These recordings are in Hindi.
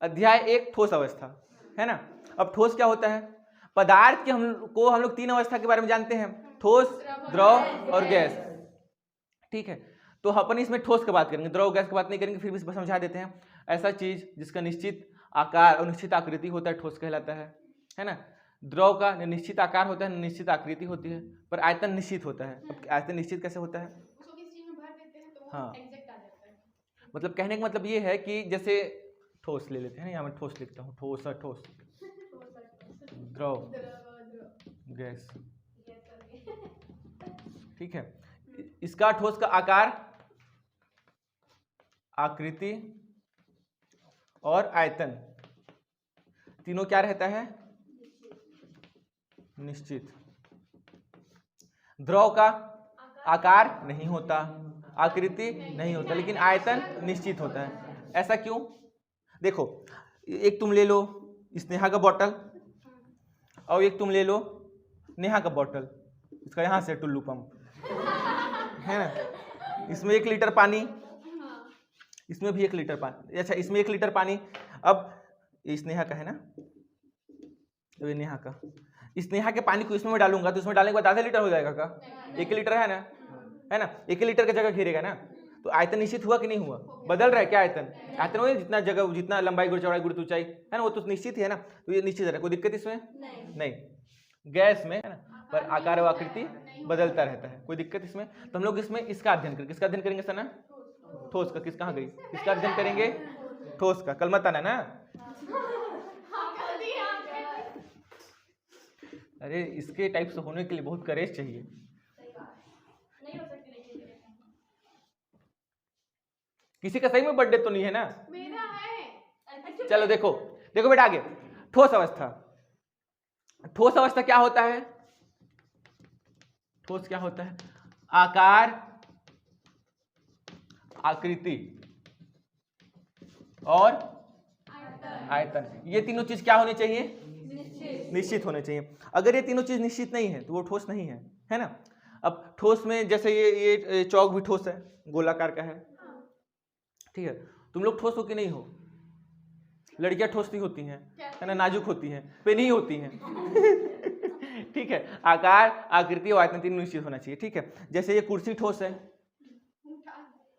अध्याय 1 ठोस अवस्था, है ना। अब ठोस क्या होता है? पदार्थ के हम लोग 3 अवस्था के बारे में जानते हैं, ठोस, द्रव और गैस, ठीक है। तो अपन इसमें ठोस की बात करेंगे, द्रव गैस की बात नहीं करेंगे, फिर भी समझा देते हैं। ऐसा चीज जिसका निश्चित आकार और निश्चित आकृति होता है ठोस कहलाता है ना। द्रव का निश्चित आकार होता है, निश्चित आकृति होती है, पर आयतन निश्चित होता है। अब आयतन निश्चित कैसे होता है? हाँ, मतलब कहने का मतलब ये है कि जैसे ठोस ले लेते हैं, यहाँ मैं ठोस लिखता हूँ, ठोस और ठोस, द्रव, गैस, ठीक है। इसका ठोस का आकार, आकृति और आयतन तीनों क्या रहता है? निश्चित। द्रव का आकार नहीं होता, आकृति नहीं होता, लेकिन आयतन निश्चित होता है। ऐसा क्यों? देखो, एक तुम ले लो स्नेहा का बॉटल और एक तुम ले लो नेहा का बॉटल, इसका यहाँ से टुल्लू पंप है ना। इसमें 1 लीटर पानी, इसमें भी 1 लीटर पानी, अच्छा इसमें 1 लीटर पानी। अब स्नेहा का है ना, तो ये नेहा का, स्नेहा के पानी को इसमें मैं डालूंगा तो इसमें डालने के बाद आधा लीटर हो जाएगा का? 1 लीटर है ना, 1 लीटर की जगह घेरेगा ना। तो आयतन निश्चित हुआ कि नहीं हुआ? बदल रहा है क्या आयतन? आयतन वही जितना जगह, जितना लंबाई गुण चौड़ाई गुण ऊंचाई है ना, वो तो निश्चित ही है ना। तो ये निश्चित है, कोई दिक्कत इसमें नहीं। गैस में है ना, पर आकार और आकृति बदलता रहता है, कोई दिक्कत इसमें। तो हम लोग इसमें इसका अध्ययन करेंगे, किसका अध्ययन करेंगे सना? ठोस का। किस कहाँ गई? इसका अध्ययन करेंगे, ठोस का। कल मत आना ना, अरे इसके टाइप से होने के लिए बहुत करेज चाहिए। किसी का सही में बर्थडे तो नहीं है ना? मेरा है। चलो देखो बेटा आगे, ठोस अवस्था। ठोस अवस्था क्या होता है? ठोस क्या होता है? आकार, आकृति और आयतन, ये तीनों चीज क्या होनी चाहिए? निश्चित होने चाहिए। अगर ये तीनों चीज निश्चित नहीं है तो वो ठोस नहीं है ना। अब ठोस में जैसे ये चौक भी ठोस है, गोलाकार का है, ठीक है। तुम लोग ठोस हो कि नहीं हो? लड़कियां ठोस नहीं होती हैं, है ना, नाजुक होती हैं, पे नहीं होती हैं ठीक है। आकार, आकृति और आयतन तीनों निश्चित होना चाहिए, ठीक है। जैसे ये कुर्सी ठोस है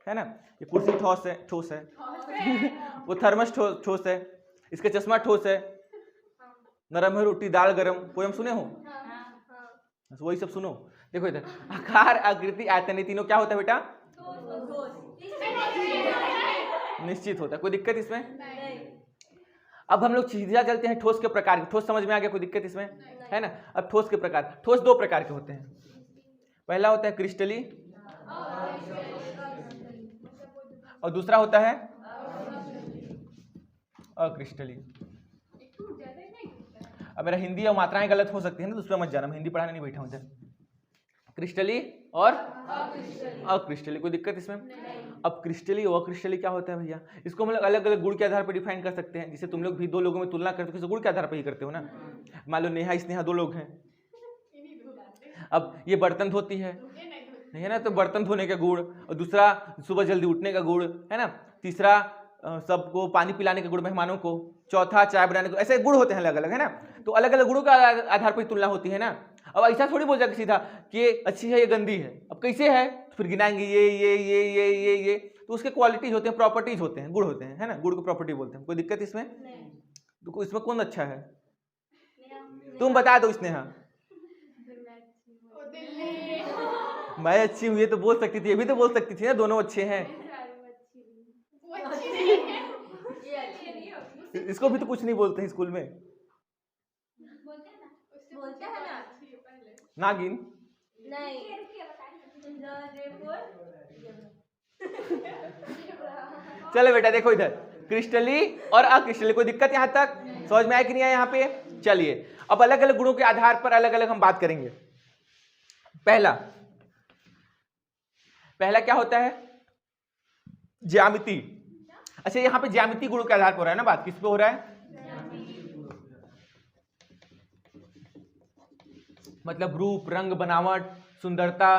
ना, ये कुर्सी ठोस है वो थर्मस ठोस है, इसका चश्मा ठोस है, नरम है रोटी दाल गरम, पोयम सुने हो? वही सब सुनो। देखो इधर, आकार, आकृति, आयतन, ये तीनों क्या होता है बेटा? निश्चित होता है, कोई दिक्कत इसमें नहीं। अब हम लोग सीधा चलते हैं ठोस के प्रकार। ठोस समझ में आ गया, कोई दिक्कत इसमें है ना। अब ठोस के प्रकार, ठोस 2 प्रकार के होते हैं। पहला होता है क्रिस्टली और दूसरा होता है अक्रिस्टली। अब मेरा हिंदी और मात्राएं गलत हो सकती है ना, तो उस पर मत जाना, मैं हिंदी पढ़ाने नहीं बैठा हूं इधर। क्रिस्टली और अक्रिस्टली, कोई दिक्कत इसमें? अब क्रिस्टली और अक्रिस्टली क्या होता है भैया? इसको हम लोग अलग अलग गुण के आधार पर डिफाइन कर सकते हैं। जैसे तुम लोग भी 2 लोगों में तुलना करते हो, किसी गुण के आधार पर ही करते हो ना। मान लो नेहा स्नेहा 2 लोग हैं, अब ये बर्तन धोती है ना, तो बर्तन धोने का गुण, और दूसरा सुबह जल्दी उठने का गुण, है ना। तीसरा सबको पानी पिलाने का गुण, मेहमानों को। चौथा चाय बनाने को। ऐसे गुण होते हैं अलग अलग, है ना। तो अलग अलग गुणों के आधार पर तुलना होती है ना। अब ऐसा थोड़ी बोल जाएगा सीधा कि ये अच्छी है ये गंदी है। अब कैसे है फिर गिनाएंगे, ये तो उसके क्वालिटीज होते हैं, प्रॉपर्टीज होते हैं, गुण होते हैं, है ना। गुण को प्रॉपर्टी बोलते हैं, कोई दिक्कत इसमें नहीं। तो इसमें कौन अच्छा है? तुम बता दो स्नेहा। मैं अच्छी हुई तो बोल सकती थी, ये भी तो बोल सकती थी ना, दोनों अच्छे हैं। इसको भी तो कुछ नहीं बोलते हैं स्कूल में, बोलते हैं ना, नागिन नहीं। चलो बेटा देखो इधर, क्रिस्टली और अक्रिस्टली, कोई दिक्कत यहां तक समझ में आया कि नहीं आया यहाँ पे? चलिए अब अलग अलग गुणों के आधार पर अलग अलग हम बात करेंगे। पहला क्या होता है? ज्यामिति। अच्छा, यहाँ पे ज्यामिति गुणों के आधार पर हो रहा है ना बात, किस पे हो रहा है? मतलब रूप, रंग, बनावट, सुंदरता,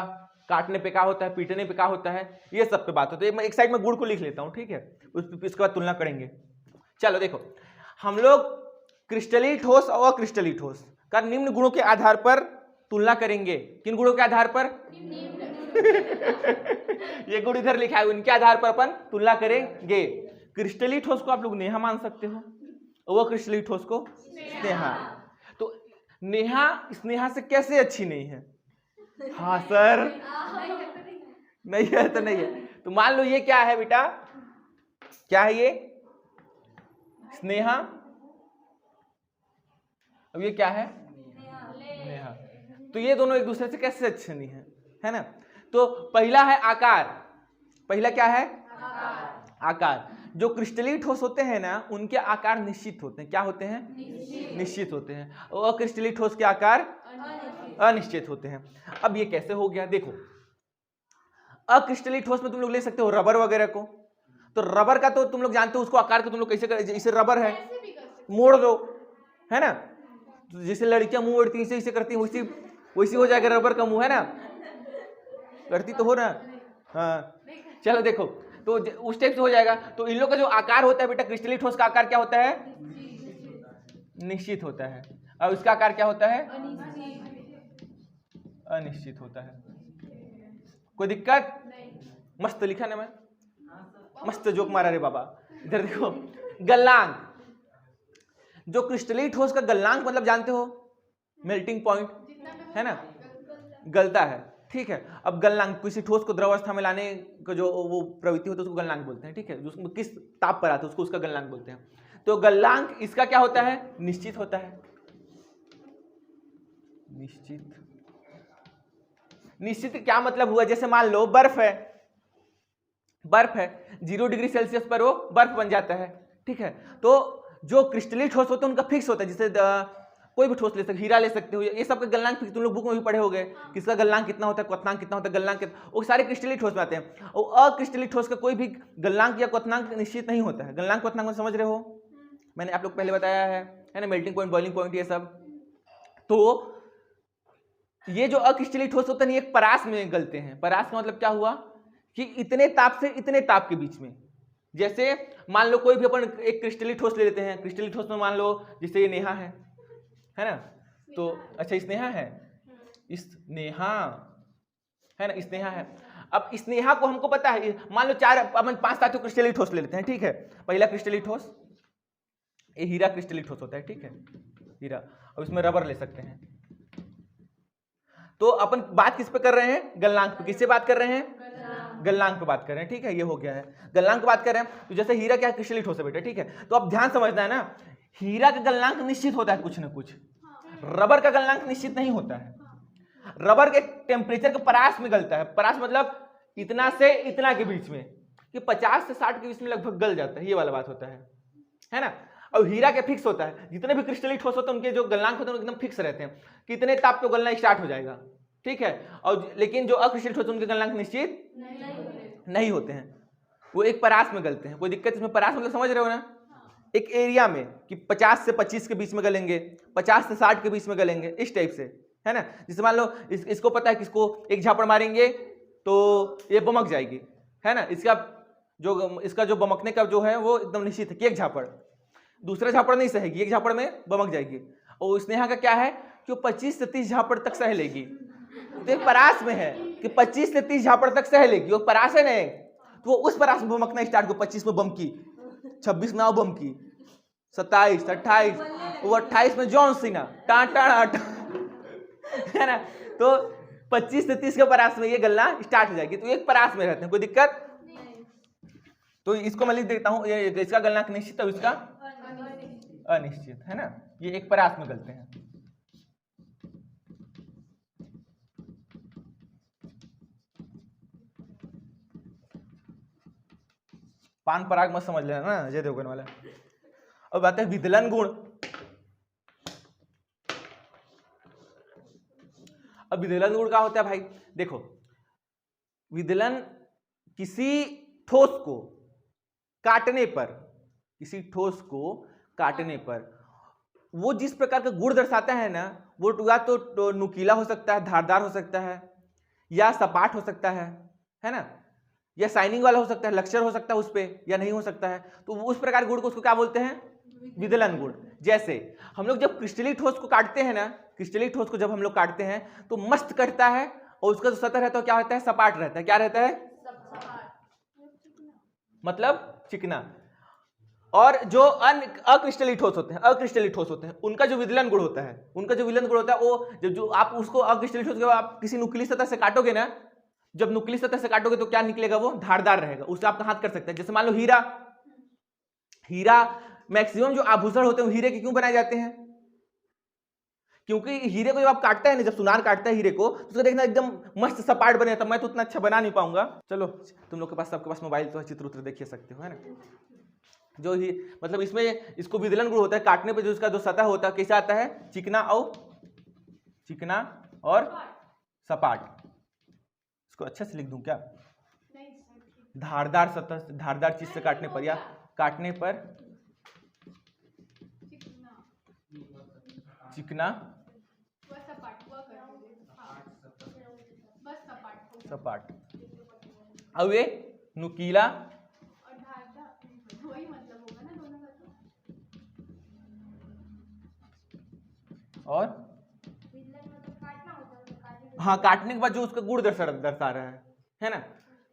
काटने पे क्या होता है, पीटने पे क्या होता है, ये सब पे बात होती है। मैं एक साइड में गुण को लिख लेता हूँ, ठीक है, उसके बाद तुलना करेंगे। चलो देखो, हम लोग क्रिस्टलीय ठोस और अक्रिस्टलीय ठोस का निम्न गुणों के आधार पर तुलना करेंगे। किन गुणों के आधार पर? ये गुण इधर लिखा है, उनके आधार पर अपन तुलना करेंगे। क्रिस्टलीय ठोस को आप लोग नेहा मान सकते हो, और अक्रिस्टलीय ठोस को स्नेहा। तो नेहा स्नेहा से कैसे अच्छी नहीं है? हाँ सर, नहीं है तो नहीं है। तो मान लो ये क्या है बेटा, क्या है ये? स्नेहा। अब ये क्या है? नेहा। तो ये दोनों एक दूसरे से कैसे अच्छे नहीं है ना? तो पहला है आकार। पहला क्या है? आकार। जो क्रिस्टलीय ठोस होते हैं ना, उनके आकार निश्चित होते हैं। क्या होते हैं? निश्चित होते हैं। और अक्रिस्टलीय ठोस के आकार अनिश्चित होते हैं। अब ये कैसे हो गया? देखो, अक्रिस्टलीय ठोस में तुम लोग ले सकते हो रबर वगैरह को। तो रबर का तो तुम लोग जानते हो, उसको आकार को तुम लोग कैसे कर, जैसे रबर है मोड़ दो, है ना? तो जैसे लड़कियां मुंह ओढ़ती हैं इसे करती हैं, वैसी हो जाएगा रबर का मुंह, है ना? करती तो हो ना? हाँ, चलो देखो, तो उस टाइप से हो जाएगा। तो इन लोग का जो आकार होता है बेटा, क्रिस्टलीय ठोस का आकार क्या होता है? निश्चित होता है। और इसका आकार क्या होता है? अनिश्चित होता है। कोई दिक्कत? मस्त लिखा ना मैं, मस्त जोक मारा रे बाबा। इधर देखो, गलनांक। जो क्रिस्टलीय ठोस का गलनांक मतलब जानते हो? मेल्टिंग पॉइंट, है ना? गलता है, ठीक है। अब गलनांक किसी ठोस को द्रवावस्था में लाने का जो वो प्रवृत्ति होती है उसको गलनांक बोलते हैं, ठीक है। जो किस ताप पर आता है उसको उसका गलनांक बोलते हैं। तो गलनांक इसका क्या होता है? निश्चित होता है। निश्चित क्या मतलब हुआ? जैसे मान लो बर्फ है, 0 डिग्री सेल्सियस पर वो बर्फ बन जाता है, ठीक है। तो जो क्रिस्टलीय ठोस होते हैं उनका फिक्स होता है। जैसे कोई भी ठोस ले सकते, हीरा ले सकते हो, ये सब का गलनांक तुम लोग बुक में भी पढ़े होंगे, किसका गलनांक कितना होता है, क्वथनांक कितना होता है, गलनांक कितना, वो सारे क्रिस्टलीय ठोस में आते हैं। और अक्रिस्टलीय ठोस का कोई भी गलनांक या क्वथनांक निश्चित नहीं होता है। गलनांक क्वथनांक समझ रहे हो? मैंने आप लोग पहले बताया है ना, मेल्टिंग पॉइंट, बॉइलिंग पॉइंट, ये सब। तो ये जो अक्रिस्टलीय ठोस होते हैं ये एक परास में गलते हैं। परास का मतलब क्या हुआ कि इतने ताप से इतने ताप के बीच में। जैसे मान लो कोई भी अपन एक क्रिस्टलीय ठोस ले लेते हैं। क्रिस्टलीय ठोस में मान लो जैसे ये नेहा है ना? तो अच्छा, स्नेहा है, स्नेहा है ना, स्नेहा है। अब स्नेहा को हमको पता है, मान लो 5-7 क्रिस्टलीय ठोस ले लेते हैं, ठीक है। पहला क्रिस्टलीय ठोस, ये हीरा क्रिस्टलीय ठोस होता है, ठीक है, हीरा। और इसमें रबर ले सकते हैं। तो अपन बात किस पे कर रहे हैं? गलनांक पे। किससे बात कर रहे हैं? गलनांक पे बात कर रहे हैं, ठीक है। ये हो गया है, गलनांक पे बात कर रहे हैं। तो जैसे हीरा क्या क्रिस्टलीय ठोस है बेटा, ठीक है। तो अब ध्यान समझना है ना, हीरा का गलनांक निश्चित होता है कुछ ना कुछ, रबर का गलनांक निश्चित नहीं होता है। रबर के टेम्परेचर के परास में गलता है। परास मतलब इतना से इतना के बीच में, कि 50 से 60 के बीच में लगभग गल जाता है, ये वाला बात होता है ना। और हीरा के फिक्स होता है। जितने भी क्रिस्टलीय ठोस होते हैं उनके जो गलनांक होते हैं एकदम फिक्स रहते हैं, कितने ताप पे गलना स्टार्ट हो जाएगा, ठीक है। और लेकिन जो अक्रिस्टलीय ठोस उनके गलनांक निश्चित नहीं होते हैं, वो एक परास में गलते हैं। कोई दिक्कत इसमें? परास मतलब समझ रहे हो ना, एक एरिया में कि 50 से 25 के बीच में गलेंगे, 50 से 60 के बीच में गलेंगे, इस टाइप से, है ना। जैसे मान लो इसको पता है कि इसको एक झापड़ मारेंगे तो ये बमक जाएगी, है ना। इसका जो बमकने का जो है वो एकदम निश्चित है कि एक झापड़, दूसरा झापड़ नहीं सहेगी, एक झापड़ में बमक जाएगी। और स्नेहा का क्या है कि वो 25 से 30 झापड़ तक सह लेगी। तो एक परास में है कि 25 से 30 झापड़ तक सह लेगी, वो परास है नहीं, तो वो उस परास में बमकना स्टार्ट को 25 में बम की, 26 में बम की, 27, 28, वो 28 में जॉन सीना टाटा, है ना। तो 25 से 30 के परास में ये गलना स्टार्ट हो जाएगी। तो एक परास में रहते हैं, कोई दिक्कत? तो इसको मैं लिख देता हूं, इसका गलनांक निश्चित है, इसका अनिश्चित, है ना। ये एक परास में गलते हैं। पान पराग मत समझ लेना ना, अजय देवगन वाला। अब बात है विदलन गुण। अब विदलन गुण क्या होता है भाई? देखो, विदलन किसी ठोस को काटने पर, किसी ठोस को काटने पर वो जिस प्रकार का गुण दर्शाता है ना, वो या तो नुकीला हो सकता है, धारदार हो सकता है, या सपाट हो सकता है ना, या शाइनिंग वाला हो सकता है, लक्ष्चर हो सकता है उस पे, या नहीं हो सकता है। तो उस प्रकार गुण को उसको क्या बोलते हैं? विदलन गुण। जैसे हम लोग जब क्रिस्टलीय ठोस को काटते हैं ना, क्रिस्टलीय ठोस को जब हम लोग काटते हैं तो मस्त कटता है, और उसका जो सतह रहता है क्या होता है? सपाट रहता है। क्या रहता है? मतलब चिकना। और जो अक्रिस्टलीय ठोस होते हैं, अक्रिस्टलीय ठोस होते हैं, उनका जो विदलन गुण होता है, उनका जो विदलन गुण होता है वो जो आप उसको अक्रिस्टलीय ठोस को आप किसी नुकीली सतह से काटोगे ना, जब नुकीली सतह से काटोगे तो क्या निकलेगा? वो धारदार रहेगा, उससे आप हाथ कर सकते हैं। जैसे मान लो हीरा, हीरा मैक्सिमम जो आभूषण होते हैं वो हीरे के क्यों बनाए जाते हैं? क्योंकि हीरे को जब आप काटते हैं ना, जब सुनार काटता है हीरे को, तो उसको देखना एकदम मस्त सपाट बने जाता है। मैं तो उतना अच्छा बना नहीं पाऊंगा। चलो तुम लोग के पास, सबके पास मोबाइल तो चित्र उत्र देखिए सकते हो, है ना। जो ही मतलब इसमें इसको विदलन गुण होता है, काटने पे जो इसका जो सतह होता है कैसे आता है? चिकना और सपाट। इसको अच्छे से लिख दूं क्या? धारदार सतह, धारदार चीज से काटने पर, या काटने पर चिकना सपाट। अब ये नुकीला और हाँ, काटने के बाद जो उसका गुण दर्शा रहा है ना।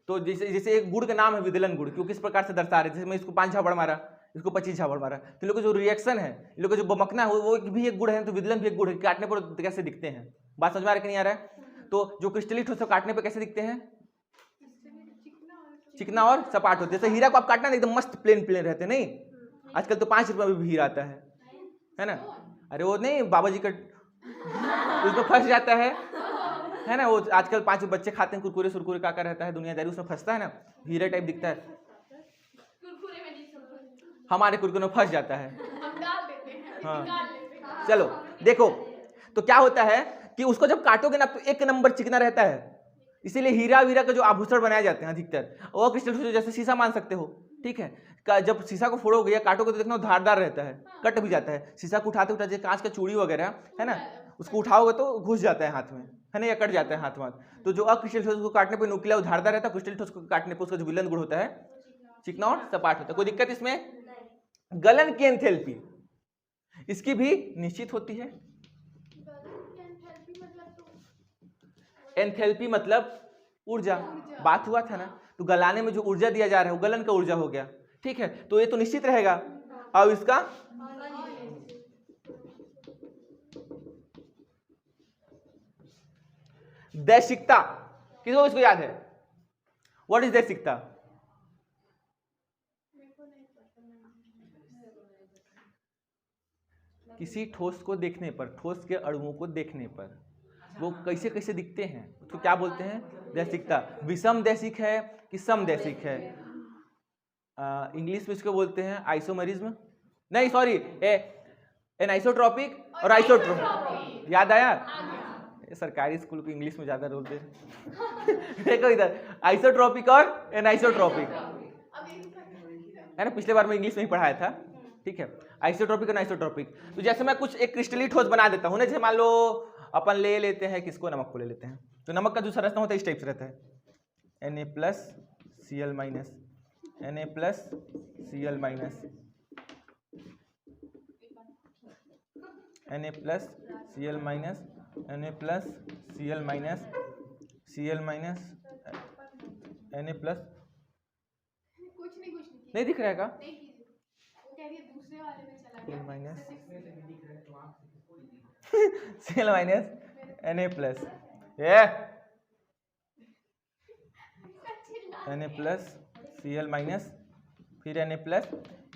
तो जैसे एक गुण का नाम है विदलन गुण, क्योंकि इस प्रकार से दर्शा रहे। जैसे मैं इसको 5 झापड़ मारा, इसको 25 झापड़ मारा, तो लोग जो रिएक्शन है, इन लोग का जो बमकना है वो भी एक गुण है। तो विदलन भी एक गुण है। काटने पर कैसे दिखते हैं? बात समझ में आ रहा है कि नहीं आ रहा है? तो जो क्रिस्टलीय ठोस काटने पर कैसे दिखते हैं? चिकना और सपाट होते हैं। जैसे हीरा को आप काटना एकदम मस्त प्लेन प्लेन रहते, नहीं? आजकल तो 5 रुपये में भी हीरा आता है ना। अरे वो नहीं, बाबा जी का उसमें फंस जाता है ना। वो आजकल 5 बच्चे खाते हैं कुरकुरे सुरकुरे, का रहता है दुनियादारी, उसमें फंसता है ना, हीरा टाइप दिखता है। हमारे कुरकुरे में फंस जाता है। हाँ चलो देखो, तो क्या होता है कि उसको जब काटोगे ना तो एक नंबर चिकना रहता है। इसीलिए हीरा वीरा का जो आभूषण बनाए जाते हैं अधिकतर, और क्रिस्टल जैसे शीशा मान सकते हो, ठीक है। जब शीशा को फोड़ोगे या काटोगे तो देखना धारदार रहता है, कट भी जाता है। शीशा को उठाते उठाते कांच का चूड़ी वगैरह है ना, उसको उठाओगे तो घुस जाता है हाथ में, है ना, या कट जाता है हाथ में। तो जो अक्रिस्टल ठोस को काटने पर नुकीला धारदार रहता है, क्रिस्टल ठोस को काटने पर उसका जो विलन गुण होता है चिकना और सपाट होता है। कोई दिक्कत इसमें? गलन की एंथैल्पी इसकी भी निश्चित होती है। एंथैल्पी मतलब ऊर्जा, बात हुआ था ना। तो गलाने में जो ऊर्जा दिया जा रहा है वो गलन का ऊर्जा हो गया, ठीक है। तो ये तो निश्चित रहेगा। अब इसका दैशिकता, किसको इसको याद है? व्हाट इज दैशिकता? किसी ठोस को देखने पर, ठोस के अणुओं को देखने पर वो कैसे कैसे दिखते हैं, उसको क्या बोलते हैं? दैशिकता। विषम दैशिक है कि सम दैशिक है? इंग्लिश में इसको बोलते हैं आइसोमरिज्म, नहीं सॉरी, एनाइसोट्रॉपिक और आइसोट्रोपिक। याद आया? सरकारी स्कूल को इंग्लिश में ज्यादा बोलते हैं। देखो इधर, आइसोट्रॉपिक और एनाइसोट्रॉपिक, है ना। पिछले बार मैं इंग्लिश में ही पढ़ाया था, ठीक है। आइसोट्रॉपिक और आइसोट्रॉपिक। तो जैसे मैं कुछ एक क्रिस्टलीय ठोस बना देता हूँ ना, जैसे मान लो अपन ले लेते हैं किसको, नमक को ले लेते हैं। तो नमक का जो संरचना होता है इस टाइप से रहता है, Na+Cl-, Na+Cl-, Na+Cl-, Na+Cl-, Cl-, Na+, नहीं दिख रहेगा? Cl-, Na+, ये Na+Cl-, फिर Na+,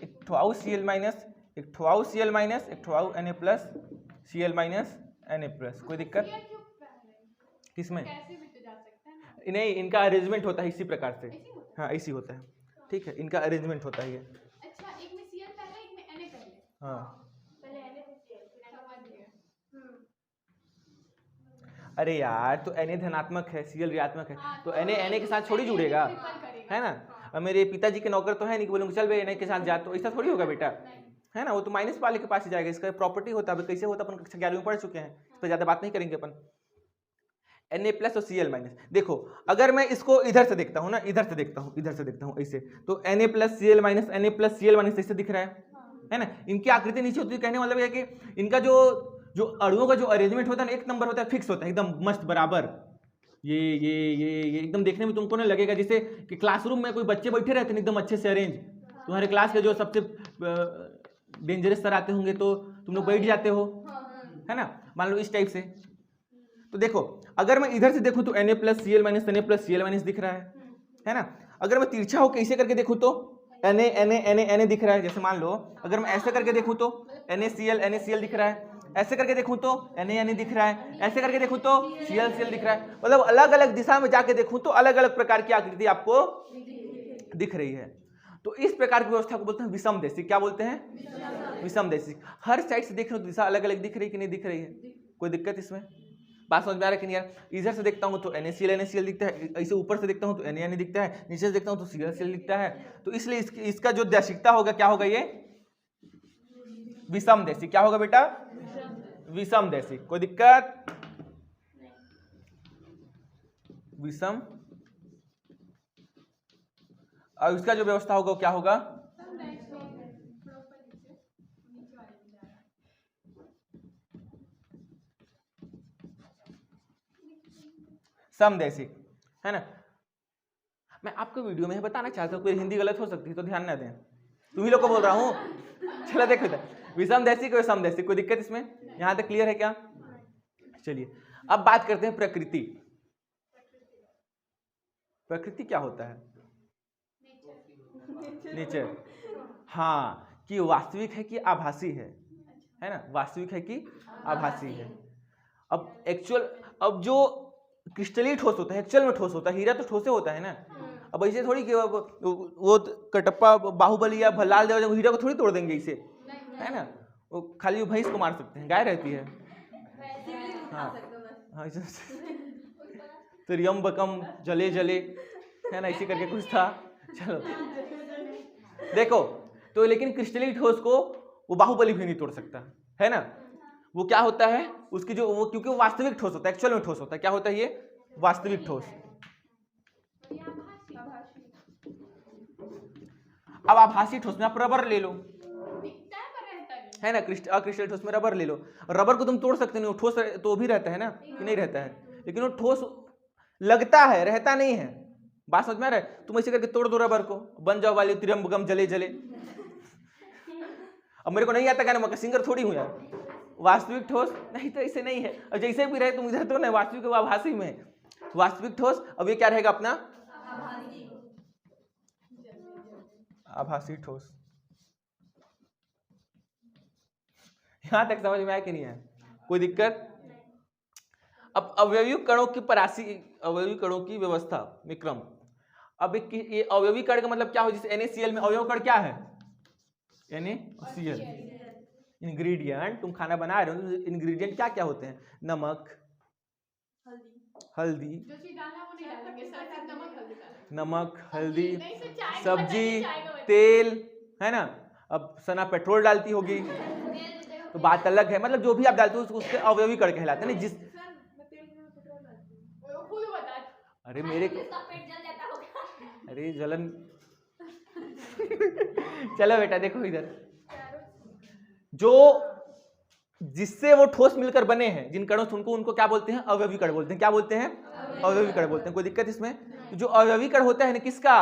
एक ठोआऊ Cl-, एक ठोआऊ Cl-, एक ठोआऊ Na+Cl-, Na+। कोई दिक्कत किसमें? नहीं, इनका अरेंजमेंट होता है इसी प्रकार से। हाँ ऐसी होता है, ठीक है। इनका अरेंजमेंट होता है ये। अच्छा, एक में Cl पहले, एक में Na पहले। हाँ पहले Na फिर Cl। अरे यार, तो Na धनात्मक है, Cl ऋणात्मक है, तो Na के साथ थोड़ी जुड़ेगा, है ना। अब मेरे पिताजी के नौकर तो है नहीं कि बोलूँगा चल भाई Na के साथ जा, तो ऐसा थोड़ी होगा बेटा, है ना। वो तो माइनस वाले के पास ही जाएगा। इसका प्रॉपर्टी होता है, कैसे होता है अपन कक्षा 11 में पढ़ चुके हैं, इस पर ज्यादा बात नहीं करेंगे अपन। Na+ और Cl-। देखो अगर मैं इसको इधर से देखता हूँ ना, इधर से देखता हूँ ऐसे, तो Na+ Cl-, Na+ ऐसे दिख रहा है ना। इनकी आकृति नीचे होती है, कहने मतलब है कि इनका जो अणुओं का जो अरेंजमेंट होता है ना, एक नंबर होता है, फिक्स होता है, एकदम मस्त बराबर। ये एकदम देखने में तुमको ना लगेगा जैसे कि क्लासरूम में कोई बच्चे बैठे रहते हैं एकदम अच्छे से अरेंज। तुम्हारे क्लास के जो सबसे डेंजरस सर आते होंगे तो तुम लोग बैठ जाते हो, है ना, मान लो इस टाइप से। तो देखो अगर मैं इधर से देखूं तो Na+ Cl-, Na+Cl- दिख रहा है ना। अगर मैं तिरछा होकर ऐसे करके देखूं तो Na दिख रहा है। जैसे मान लो अगर मैं ऐसे करके देखूं तो NaCl दिख रहा है, ऐसे करके देखूं तो Na दिख रहा है, ऐसे करके देखूं तो Cl दिख रहा है। मतलब अलग अलग दिशा में जाके देखूं तो अलग अलग प्रकार की आकृति आपको दिख रही है। तो इस प्रकार की व्यवस्था को बोलते हैं विषमदैशिक। क्या बोलते हैं? विषमदैशिक। हर साइड से देख रहे हो दिशा अलग अलग दिख रही है कि नहीं दिख रही है? कोई दिक्कत इसमें? बात समझ में आ रहा है कि नहीं यार? इधर से देखता हूं तो NaCl दिखता है, ऐसे ऊपर से देखता हूं तो Na दिखता है, नीचे से देखता हूं तो Cl दिखता है। तो इसलिए इसका जो दैशिकता होगा क्या होगा? ये विषमदैशिक। क्या होगा बेटा? विषमदैशिक। कोई दिक्कत? विषम। और इसका जो व्यवस्था होगा क्या होगा? समदैशिक, है ना। मैं आपको वीडियो में बताना चाहता हूँ, कोई हिंदी गलत हो सकती है तो ध्यान ना दें, तुम्ही लोग को बोल रहा हूँ। चलो देखो इधर, विषमदैशिक और समदैशिक। कोई दिक्कत इसमें? यहां तक क्लियर है क्या? चलिए अब बात करते हैं प्रकृति। प्रकृति क्या होता है? नेचर। हाँ, कि वास्तविक है कि आभासी है ना। वास्तविक है कि आभासी है। अब एक्चुअल, अब जो क्रिस्टलीय ठोस होता है एक्चुअल में ठोस होता है। हीरा तो ठोसे होता है ना। अब ऐसे थोड़ी कि वो कटप्पा बाहुबली या भल्लाल देव हीरा को थोड़ी तोड़ देंगे इसे, है ना। वो खाली भैंस को मार सकते हैं, गाय रहती है। हाँ हाँ, तो रियम बकम जले जले, है ना, इसी करके कुछ था। चलो देखो, तो लेकिन क्रिस्टलीय ठोस को वो बाहुबली भी नहीं तोड़ सकता, है ना। वो क्या होता है उसकी जो वो, क्योंकि वो वास्तविक ठोस होता है, एक्चुअल में ठोस होता है। क्या होता है ये? वास्तविक ठोस। अब आभासी ठोस में आप रबर ले लो, है ना। अक्रिस्टलीय ठोस में रबर ले लो। रबर को तुम तोड़ सकते नहीं, वो ठोस तो भी रहता है ना, कि नहीं रहता है? लेकिन वो ठोस लगता है, रहता नहीं है। बात समझ में आ रहा है? तुम ऐसे करके तोड़ दो रबर को, बन जाओ वाली त्रियम्बकम जले जले। अब मेरे को नहीं आता कहना, मैं सिंगर थोड़ी हूं यार। वास्तविक ठोस नहीं तो ऐसे नहीं है। और जैसे भी रहे तुम इधर तो नहीं, वास्तविक आभासी में। वास्तविक ठोस, अब ये क्या रहेगा अपना? आभासी ठोस। यहां तक समझ में आया कि नहीं है? कोई दिक्कत? अब अवयवी कणों की परासी, अवयवी कणों की व्यवस्था में क्रम। अब ये अवयवी कण का मतलब क्या हो? जैसे NaCl में अवयव कण क्या है? NaCl। इंग्रेडिएंट, तुम खाना बना रहे हो, इंग्रेडिएंट क्या क्या होते हैं? नमक, हल्दी, नमक हल्दी, सब्जी, तेल, है ना। अब सना पेट्रोल डालती होगी तो बात अलग है। मतलब जो भी आप डालते हो उसके अवयवी कण कहलाते हैं। जिस अरे मेरे को, अरे जलन। चलो बेटा देखो इधर, जो जिससे वो ठोस मिलकर बने हैं, जिन कणों से उनको क्या बोलते हैं? अवयवी कण बोलते हैं। क्या बोलते हैं? अवयवी कण बोलते हैं। कोई दिक्कत इसमें? तो जो अवयवी कण होता है ना, किसका?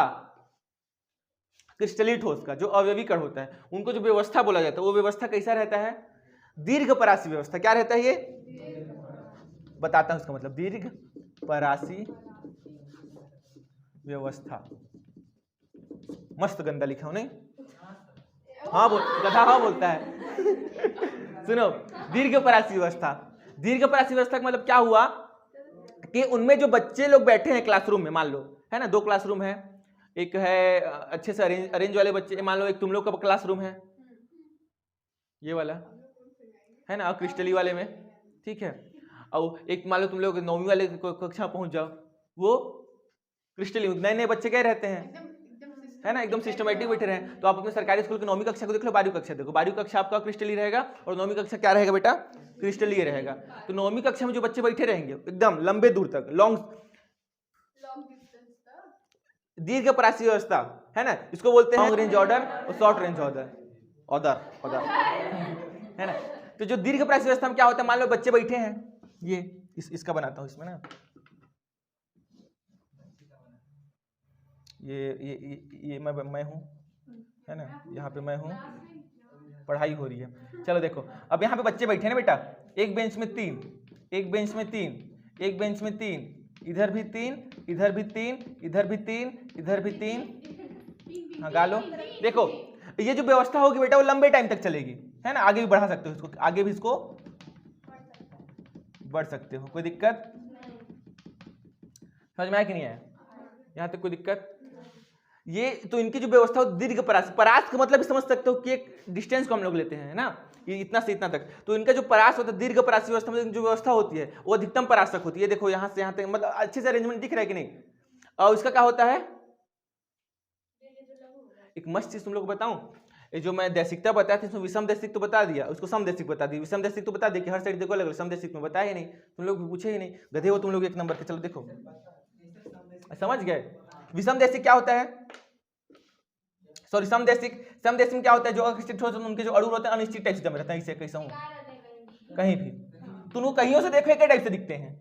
क्रिस्टलीय ठोस का जो अवयवी कण होता है, उनको जो व्यवस्था बोला जाता है, वो व्यवस्था कैसा रहता है? दीर्घ परासी व्यवस्था। क्या रहता है ये? बताता हूं इसका मतलब। दीर्घ परासी व्यवस्था। मस्त गंदा लिखा हूं नहीं? हाँ बोल, गधा हाँ बोलता है। सुनो, दीर्घ परासी व्यवस्था। दीर्घ परासी व्यवस्था का मतलब क्या हुआ कि उनमें जो बच्चे लोग बैठे हैं क्लासरूम में, मान लो, है ना, 2 क्लासरूम है। एक है अच्छे से अरेंज वाले बच्चे, मान लो एक तुम लोग का क्लासरूम है, ये वाला, है ना, क्रिस्टली वाले में, ठीक है। और एक मान लो तुम लोग 9वीं वाले कक्षा पहुंच जाओ, वो क्रिस्टली, नए नए बच्चे क्या रहते हैं, है ना, एकदम सिस्टमेटिक बैठे रहे। तो आप अपने सरकारी स्कूल की 9वीं कक्षा को देख लो, 12वीं कक्षा देखो, 12वीं कक्षा आपका क्रिस्टली रहेगा और 9वीं कक्षा क्या रहेगा बेटा, क्रिस्टली रहेगा। तो 9वीं कक्षा में जो बच्चे बैठे रहेंगे एकदम लंबे दूर तक, दीर्घ परासी व्यवस्था, है ना, इसको बोलते हैं लॉन्ग रेंज ऑर्डर और शॉर्ट रेंज ऑर्डर है ना। तो जो दीर्घ परासी व्यवस्था में क्या होता है, मान लो बच्चे बैठे हैं, ये इसका बनाता हूं इसमें ना, ये मैं हूं, है ना, यहाँ पे मैं हूं, पढ़ाई हो रही है। चलो देखो, अब यहाँ पे बच्चे बैठे हैं ना बेटा, एक बेंच में 3, एक बेंच में 3, एक बेंच में 3, इधर भी 3, इधर भी 3, इधर भी 3, इधर भी 3। हाँ गालो, देखो ये जो व्यवस्था होगी बेटा वो लंबे टाइम तक चलेगी, है ना, आगे भी बढ़ा सकते हो इसको, आगे भी इसको बढ़ सकते हो, कोई दिक्कत समझ में आया कि नहीं आया, यहाँ तक कोई दिक्कत। ये तो इनकी जो व्यवस्था हो दीर्घ परास, परास का मतलब समझ सकते हो कि एक डिस्टेंस को हम लोग लेते हैं ना, ये इतना से इतना तक, तो इनका जो परास होता है दीर्घ परासी व्यवस्था में जो व्यवस्था होती है वो अधिकतम परास तक होती है। देखो यहाँ से यहाँ तक, मतलब अच्छे से अरेंजमेंट दिख रहा है कि नहीं। और इसका क्या होता है, एक मस्त चीज तुम लोग को बताऊं, ये जो मैं दैसिकता बताया था इसमें विषम दैसिक तो बता दिया, उसको समदैसिक बता दिया, विषम दैसिक तो बता दिया कि हर साइड देखो अलग, समदैसिक में बताया ही नहीं, तुम लोग पूछे ही नहीं, गधे हो तुम लोग एक नंबर के। चलो देखो समझ गए, विषम दैसिक क्या होता है, सॉरी समदैसिक, समदैसिक में क्या होता है, जो अनिश्चित होते हैं उनके जो अणु होते हैं अनिश्चित टाइप से जमे रहते हैं, इसे कैसा हूं कहीं भी, तुम कहीं से देखो एक टाइप से दिखते हैं,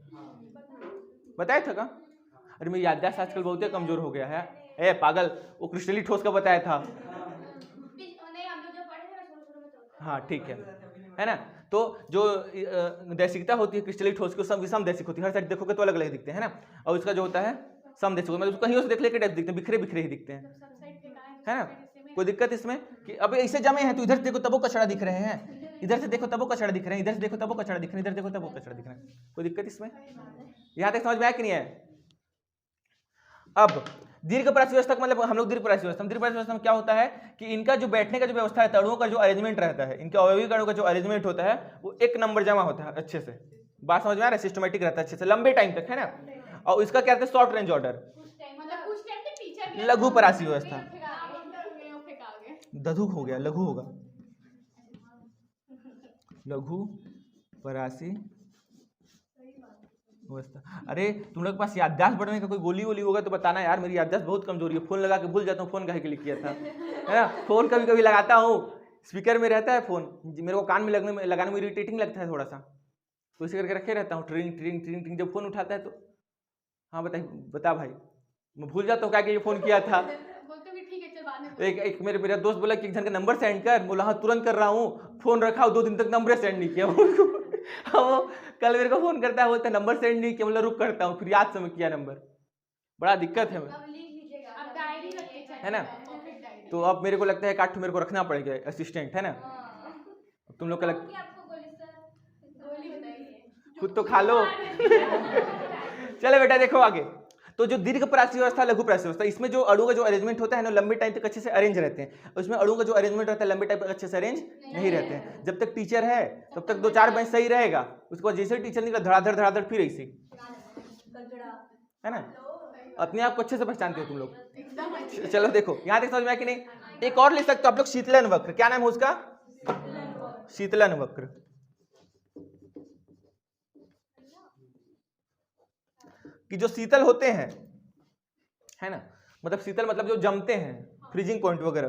बताया था का। अरे मेरी याददाश्त आजकल बहुत ही कमजोर हो गया है, ए पागल, वो क्रिस्टली ठोस का बताया था। हाँ ठीक है ना। तो जो दैसिकता होती है क्रिस्टली ठोस की, सब विषम दैसिक होती है, हर साइड देखोगे तो अलग अलग दिखते हैं ना। और उसका जो होता है समदैसिक, मतलब कहीं से देख ले के टाइप दिखते हैं, बिखरे बिखरे ही दिखते हैं, है ना। कोई दिक्कत इसमें कि अब ऐसे जमे हैं तो इधर से देखो तब वो कचरा दिख रहे हैं, इधर से देखो तब वो कचरा दिख रहे हैं, इधर से देखो तब वो कचरा दिख रहे हैं, इधर देखो तब वो कचरा दिख रहे हैं। कोई दिक्कत इसमें, यहाँ तक समझ में आया कि नहीं है। अब दीर्घ परासी व्यवस्था मतलब हम लोग दीर्घ परासी व्यवस्था में क्या होता है कि इनका जो बैठने का जो व्यवस्था है, अणुओं का जो अरेंजमेंट रहता है, इनके अवयवी अणुओं का जो अरेंजमेंट होता है वो एक नंबर जमा होता है अच्छे से, बात समझ में आ रहा है, सिस्टमेटिक रहता है अच्छे से लंबे टाइम तक, है ना। और इसका क्या कहते हैं शॉर्ट रेंज ऑर्डर, लघु परासी व्यवस्था, दधुक हो गया, लघु होगा, लघु परासी व्यवस्था। अरे तुम लोग के पास याददाश्त बढ़ने का कोई गोली वोली होगा तो बताना यार, मेरी याददाश्त बहुत कमजोरी है, फोन लगा के भूल जाता हूँ फोन काहे के लिए किया था, है ना। फोन कभी कभी लगाता हूँ, स्पीकर में रहता है फोन, मेरे को कान में लगाने में इरिटेटिंग लगता है थोड़ा सा, तो इसे करके रखे रहता हूँ, ट्रिंग ट्रिंग ट्रिंग ट्रिंग, जब फोन उठाता है तो हाँ बता भाई, मैं भूल जाता हूँ क्या ये फोन किया था। एक मेरा दोस्त बोला कि एक जन का नंबर सेंड कर, बोला हाँ तुरंत कर रहा हूँ, फोन रखा 2 दिन तक नंबर सेंड नहीं किया वो कल मेरे को फोन करता है, बोलता है नंबर सेंड नहीं किया, मतलब रुक करता हूँ, फिर याद समय किया नंबर, बड़ा दिक्कत है ना। तो अब मेरे को लगता है काट मेरे को रखना पड़ेगा असिस्टेंट, है ना। तुम लोग का खुद तो खा लो चले बेटा देखो आगे। तो जो दीर्घ परासी व्यवस्था, लघु परासी व्यवस्था, इसमें जो अणु का जो अरेंजमेंट होता है ना लंबे टाइम तक अच्छे से अरेंज रहते हैं, उसमें अणु का जो अरेंजमेंट रहता है लंबे टाइम तक अच्छे से अरेंज नहीं रहते हैं। जब तक टीचर है तब तक 2-4 बेंच सही रहेगा, उसके बाद जैसे टीचर निकला धड़ाधड़ फिर ऐसे, है ना। अपने आप को अच्छे से पहचानते हो तुम लोग। चलो देखो यहाँ तक समझ में आया कि नहीं। एक और लिख सकते हो आप लोग, शीतलन वक्र, क्या नाम है उसका, शीतलन वक्र। कि जो शीतल होते हैं, है ना, मतलब शीतल मतलब जो जमते हैं, फ्रीजिंग पॉइंट वगैरह,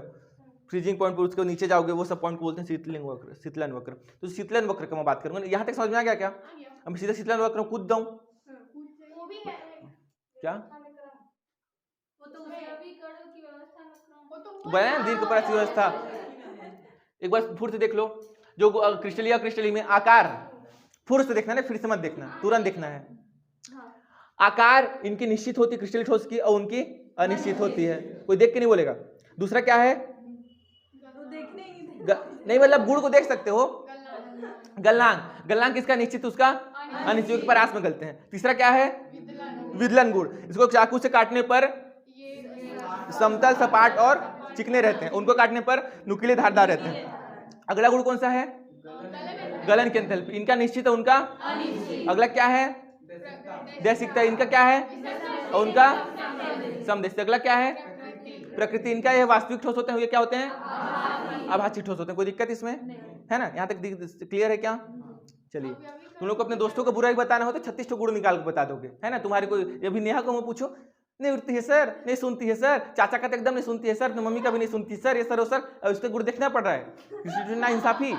फ्रीजिंग पॉइंट पर उसके नीचे जाओगे वो सब पॉइंट को बोलते हैं शीतलन वक्र, शीतलन वक्र। तो शीतलन वक्र का मैं बात करूंगा, यहाँ तक समझ में आ गया क्या। अब सीधा शीतलन वक्र में कूद दूं क्या, दीर्घ परासी व्यवस्था। एक बार फुर से देख लो, जो क्रिस्टली में आकार, फुर से देखना ना, फिर से मत देखना, तुरंत देखना है। आकार इनकी निश्चित होती है क्रिस्टल ठोस की, और उनकी अनिश्चित होती है, कोई देख के नहीं बोलेगा। दूसरा क्या है, नहीं मतलब गुण को देख सकते हो, गलनांक, गलनांक किसका निश्चित, उसका अनिश्चित, के परास में गलते हैं। तीसरा क्या है, विदलन गुण, इसको चाकू से काटने पर समतल सपाट और चिकने रहते हैं, उनको काटने पर नुकीले धारदार रहते हैं। अगला गुण कौन सा है, गलन की एंथैल्पी, इनका निश्चित है उनका अनिश्चित। अगला क्या है, दैसिकता, इनका क्या है, और उनका समदैसिक। अगला क्या है, प्रकृति इनका ये वास्तविक ठोस होते हैं, ये क्या होते हैं? आभासी ठोस होते हैं। कोई दिक्कत इसमें है ना? यहाँ तक क्लियर है क्या? चलिए, तुम लोग को अपने दोस्तों को बुरा ही बताना हो तो 36 गुण निकाल के बता दोगे, है ना? तुम्हारे कोई ये भी नेहा को मैं पूछो, नहीं उठती है सर, नहीं सुनती है सर, चाचा का तो एकदम नहीं सुनती है सर, तो मम्मी का भी नहीं सुनती है सर, ये सर वो सर, और उसके गुण देखना पड़ रहा है, ना इंसाफी।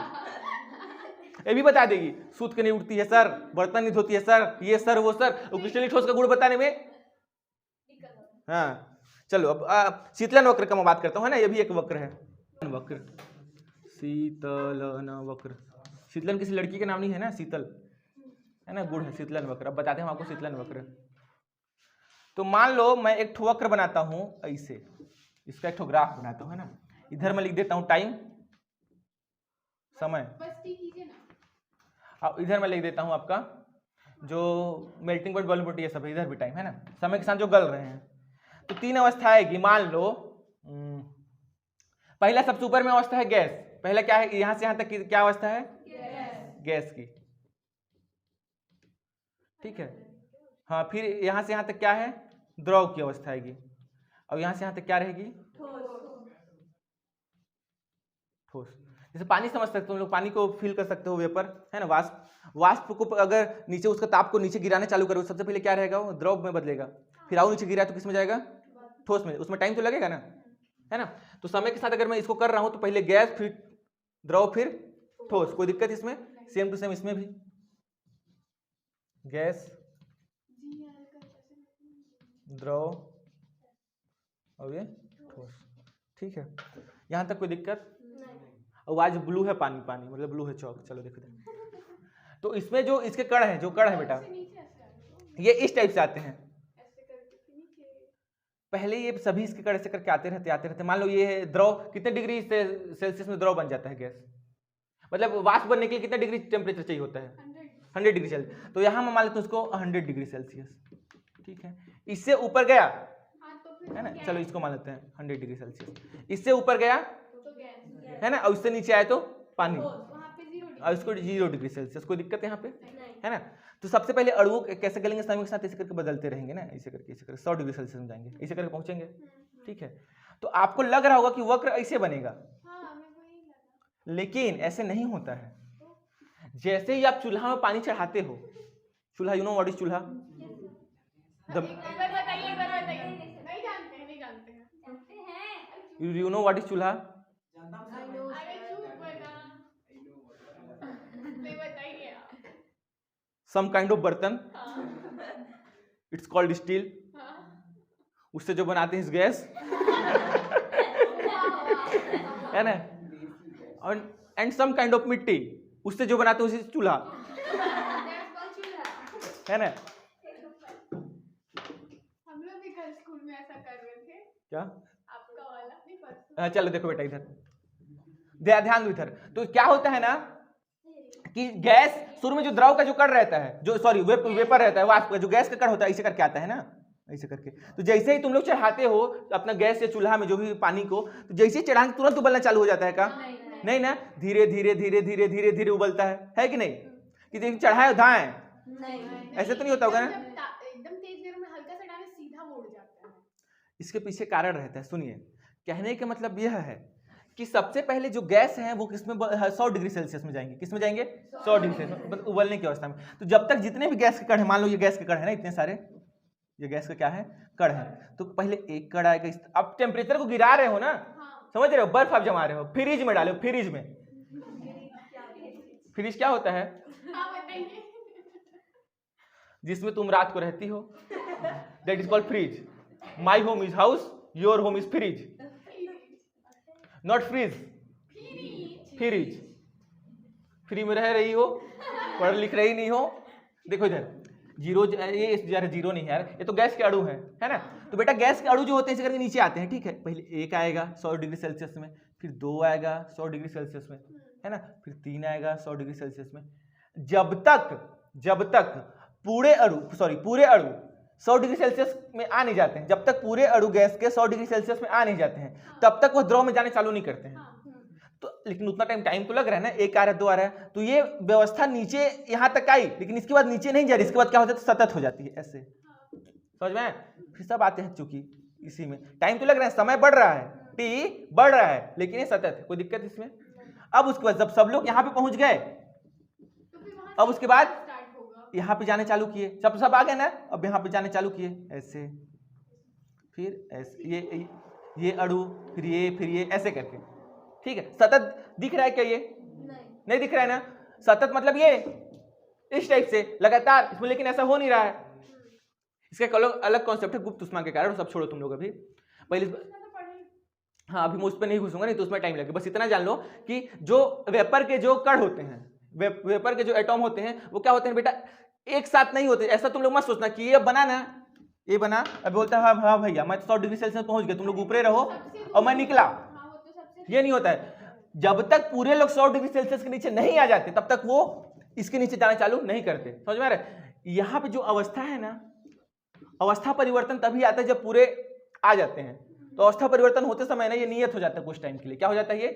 ये भी बता देगी, सूत के नहीं उठती है सर, बर्तन नहीं धोती है सर, ये सर वो सर, और क्रिस्टलीय ठोस का गुण बताने में। हाँ चलो, अब शीतलन वक्र का मैं बात करता हूँ, है ना? ये भी एक वक्र है, वक्र शीतलन वक्र। शीतलन किसी लड़की का नाम नहीं है ना, शीतल है ना, गुण है शीतलन वक्र। अब बताते हैं आपको शीतलन वक्र। तो मान लो मैं एक ठो वक्र बनाता हूं ऐसे, इसका एक ठो ग्राफ बनाता हूं, है ना? इधर मैं लिख देता हूं टाइम, समय, अब इधर मैं लिख देता हूं आपका जो मेल्टिंग पॉइंट, वॉल्यूम, ये सब है, इधर भी टाइम, है ना? समय के साथ जो गल रहे हैं। तो तीन अवस्था आएगी, मान लो पहला सबसे ऊपर में अवस्था है गैस। पहला क्या है, यहां से यहां तक की क्या अवस्था है? गैस की, ठीक है। हाँ, फिर यहां से यहां तक क्या है? द्रव की अवस्था आएगी। और यहां से यहां तक क्या रहेगी? ठोस। जैसे पानी समझ सकते हो तुम लोग, पानी को फील कर सकते हो, वेपर, है ना? वाष्प को अगर नीचे उसका ताप को नीचे गिराने चालू करो, सबसे पहले क्या रहेगा? वो द्रव में बदलेगा, फिर आओ नीचे गिरा तो किस में जाएगा? ठोस में। उसमें टाइम तो लगेगा ना, है ना? तो समय के साथ अगर मैं इसको कर रहा हूं तो पहले गैस, फिर द्रव, फिर ठोस। कोई दिक्कत इसमें? सेम टू सेम इसमें भी गैस, द्रव और ये ठोस, ठीक है। यहां तक कोई दिक्कत? और आज ब्लू है पानी, पानी मतलब ब्लू है चौक। चलो देखो, तो इसमें जो इसके कण है, जो कण है बेटा, ये इस टाइप से आते हैं। पहले ये सभी इसके कण ऐसे करके आते रहते। मान लो ये द्रव, कितने डिग्री सेल्सियस में द्रव बन जाता है गैस? मतलब वाष्प बनने के लिए कितना डिग्री टेम्परेचर चाहिए होता है? 100 डिग्री सेल्सियस। तो यहाँ मैं मान लेता हूँ इसको 100 डिग्री सेल्सियस, ठीक है। इससे ऊपर गया, है ना? चलो इसको मान लेते हैं 100 डिग्री सेल्सियस। इससे ऊपर गया, है ना? और इससे नीचे आए तो पानी, और इसको 0 डिग्री सेल्सियस। कोई दिक्कत यहाँ पे, है ना? तो सबसे पहले अणु कैसे गलेंगे? समय के साथ ऐसे करके बदलते रहेंगे ना, ऐसे करके 100 डिग्री सेल्सियस में जाएंगे, ऐसे करके पहुंचेंगे, ठीक है। तो आपको लग रहा होगा कि वक्र ऐसे बनेगा, लेकिन ऐसे नहीं होता है। जैसे ही आप चूल्हा में पानी चढ़ाते हो, चूल्हा, यू नो व्हाट इज चूल्हा? यू नो व्हाट इज चूल्हा? सम काइंड ऑफ बर्तन, इट्स कॉल्ड स्टील। उससे जो बनाते हैं इस गैस, है ना? और एंड सम काइंड ऑफ मिट्टी, उससे जो बनाते हैं उसी चूल्हा, है ना? हम लोग भी कल स्कूल में ऐसा कर रहे थे। क्या? आपका वाला नहीं पता। चलो देखो बेटा, इधर ध्यान दो। इधर तो क्या होता है ना कि गैस शुरू में जो द्रव का जो कण रहता है, जो सॉरी वेपर रहता है, वाष्प का जो गैस का कण होता है, ऐसे करके आता है ना, ऐसे करके। तो जैसे ही तुम लोग चढ़ाते हो अपना गैस या चूल्हा में जो भी पानी को, तो जैसे ही चढ़ाने तुरंत उबलना चालू हो जाता है का? नहीं ना, धीरे धीरे धीरे धीरे धीरे धीरे उबलता है कि नहीं? कि जैसे चढ़ाए धाए, ऐसे तो नहीं होता होगा ना? एकदम तेज गर्म में हल्का सा डाले सीधा मोड़ जाता है। इसके पीछे कारण रहता है, सुनिए। कहने का मतलब यह है कि सबसे पहले जो गैस है वो किसमें 100 डिग्री सेल्सियस में जाएंगे। किसमें जाएंगे? 100 डिग्री सेल्सियस में, उबलने की अवस्था में। तो जब तक जितने भी गैस के कण है, मान लो ये गैस के कण है ना, इतने सारे, ये गैस का क्या है? कण है। तो पहले एक कण आएगा, अब टेम्परेचर को गिरा रहे हो ना, समझ रहे हो? बर्फ आप जमा रहे हो, फ्रिज में डालो, फ्रिज में। फ्रिज क्या होता है? जिसमें तुम रात को रहती हो, that is called fridge. My home is house, your home is fridge, not fridge, fridge. Free में रह रही हो, पढ़ लिख रही नहीं हो। देखो इधर जीरो, ये यार जीरो नहीं है यार, ये तो गैस के अणु है ना? तो बेटा गैस के अणु जो होते हैं इसे करके नीचे आते हैं, ठीक है। पहले एक आएगा 100 डिग्री सेल्सियस में, फिर 2 आएगा 100 डिग्री सेल्सियस में, है ना? फिर 3 आएगा 100 डिग्री सेल्सियस में। जब तक पूरे अणु 100 डिग्री सेल्सियस में आ नहीं जाते हैं, जब तक पूरे अणु गैस के 100 डिग्री सेल्सियस में आ नहीं जाते हैं, तब तक वो द्रव में जाने चालू नहीं करते हैं। तो लेकिन उतना टाइम तो लग रहा है ना, 1 आ रहा है 2 आ रहा है, तो ये व्यवस्था नीचे यहां तक आई, लेकिन इसके बाद नीचे नहीं जा रही। इसके बाद क्या हो जाता है? सतत हो जाती है ऐसे, समझ में? फिर सब आते हैं, चूंकि इसी में टाइम तो लग रहा है, समय बढ़ रहा है, टी बढ़ रहा है, लेकिन ये सतत है, कोई दिक्कत इसमें। अब उसके बाद जब सब लोग यहाँ पे पहुंच गए, तो फिर वहां अब उसके बाद स्टार्ट होगा। यहाँ पे जाने चालू किए, सब आ गए ना, अब यहाँ पे जाने चालू किए ऐसे, फिर ऐसे, ये अणु, फिर ये ऐसे करके, ठीक है। सतत दिख रहा है क्या? ये नहीं दिख रहा है ना। सतत मतलब ये इस टाइप से लगातार इसमें, लेकिन ऐसा हो नहीं रहा है। इसका एक अलग कॉन्सेप्ट है गुप्त ऊष्मा के कारण, सब छोड़ो तुम लोग अभी पहले। हाँ अभी मैं उस पर नहीं घुसूंगा, नहीं तो उसमें टाइम लगेगा। बस इतना जान लो कि जो वेपर के जो कण होते हैं, वेपर के जो एटॉम होते हैं, वो क्या होते हैं बेटा, एक साथ नहीं होते। ऐसा तुम लोग मत सोचना कि ये बना ना, ये बना, अब बोलता है हाँ भैया मैं 100 डिग्री सेल्सियस में पहुंच गया, तुम लोग ऊपरे रहो और मैं निकला, ये नहीं होता है। जब तक पूरे लोग 100 डिग्री सेल्सियस के नीचे नहीं आ जाते, तब तक वो इसके नीचे जाना चालू नहीं करते। समझ में आ रहा है? यहाँ पे जो अवस्था है ना, अवस्था परिवर्तन तभी आता है जब पूरे आ जाते हैं। तो अवस्था परिवर्तन होते समय ना ये नियत हो जाता है कुछ टाइम के लिए। क्या हो जाता है? ये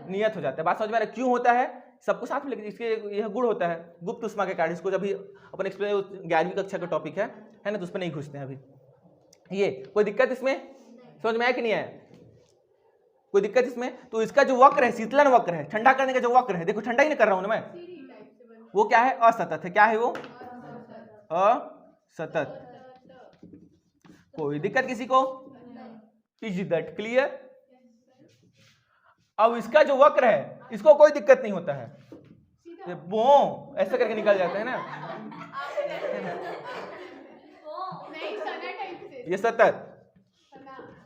नियत हो जाता है। बात समझ में आ रहा है? क्यों होता है? सबको साथ में, लेकिन इसके यह गुण होता है गुप्त ऊष्मा के कारण। इसको जब भी अपन एक्सप्लेन, 11वीं कक्षा का टॉपिक है ना, तो उस पर नहीं घुसते हैं अभी। ये कोई दिक्कत इसमें समझ में आया कि नहीं आया? कोई दिक्कत इसमें? तो इसका जो वक्र है, शीतलन वक्र है, ठंडा करने का जो वक्र है, देखो ठंडा ही नहीं कर रहा हूं ना मैं, वो क्या है? असतत है। क्या है वो? असतत। कोई दिक्कत किसी को? Is that clear? अब इसका जो वक्र है, इसको कोई दिक्कत नहीं होता है, ये बो ऐसे करके निकल जाता है ना, ये सतत।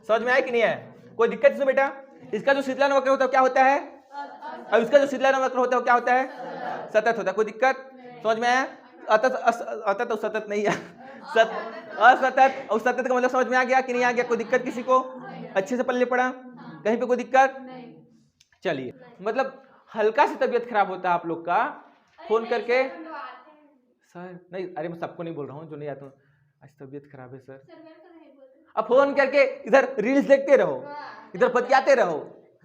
समझ में आया कि नहीं है? कोई दिक्कत इसमें बेटा? इसका जो शीतलन वक्र होता है क्या होता है? अब इसका जो शीतलन वक्र होता है क्या होता है? सतत होता है। कोई दिक्कत? समझ में आया? अतत और सतत नहीं है, असतत और सतत का मतलब समझ में आ गया कि नहीं आ गया? कोई दिक्कत किसी को? अच्छे से पल्ले पड़ा? कहीं पे कोई दिक्कत? चलिए, मतलब हल्का सी तबीयत खराब होता है आप लोग का, फोन करके सर नहीं, अरे मैं सबको नहीं बोल रहा हूँ जो नहीं आता, आज तबीयत खराब है सर, अब फोन करके इधर रील्स देखते रहो, इधर बतियाते रहो,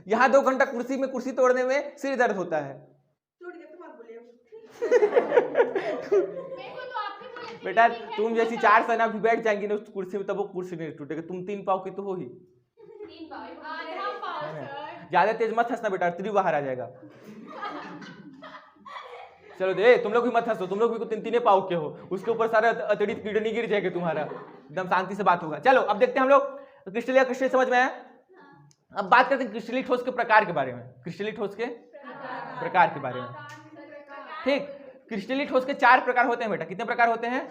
यहाँ 2 घंटा कुर्सी में कुर्सी तोड़ने में सिर दर्द होता है। बेटा तुम जैसी 4 सेना भी बैठ जाएंगी ना उस कुर्सी में, तब वो कुर्सी नहीं टूटेगी। तुम 3 पाव की तो हो ही, ज्यादा तेज मत हंसना बेटा, त्रिव बाहर आ जाएगा। चलो दे, तुम लोग भी मत हंसो, तुम लोग भी 3 पाव के हो, उसके ऊपर सारा अतिरिक्त किडनी गिर जाएगा तुम्हारा। एकदम शांति से बात होगा। चलो अब देखते हैं हम लोग क्रिस्टल या क्रिस्टल समझ में आया। अब बात करते हैं क्रिस्टलीय ठोस के प्रकार के बारे में, क्रिस्टलीय ठोस के प्रकार के बारे में। ठीक, क्रिस्टलीय ठोस के 4 प्रकार होते हैं बेटा। कितने प्रकार होते हैं?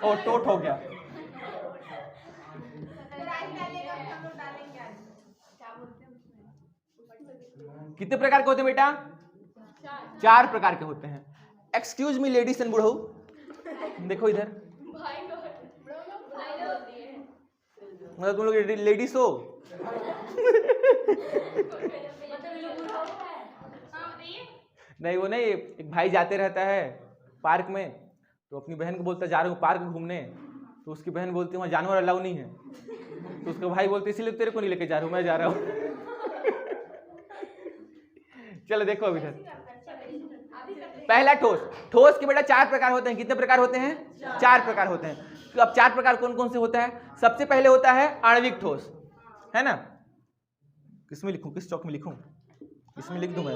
ओ टोट हो गया। कितने प्रकार के होते हैं बेटा? 4 प्रकार के होते हैं। एक्सक्यूज मी लेडीज एंड बुढ़ऊ, देखो इधर, मतलब तुम लोग लेडीज हो? नहीं वो नहीं, एक भाई जाते रहता है पार्क में, तो अपनी बहन को बोलता है जा रहा हूँ पार्क घूमने, तो उसकी बहन बोलती है वहाँ जानवर अलाउ नहीं है, तो उसका भाई बोलते इसलिए तेरे को नहीं लेके जा रहा हूँ, मैं जा रहा हूँ। चलो देखो अभी इधर, पहला ठोस। ठोस के बेटा 4 प्रकार होते हैं। कितने प्रकार होते हैं? 4 प्रकार होते हैं। तो अब 4 प्रकार कौन कौन से होता है? सबसे पहले होता है आणविक ठोस, है ना? किसमें लिखूं, किस चौक में लिखूं? इसमें लिख दूं मैं,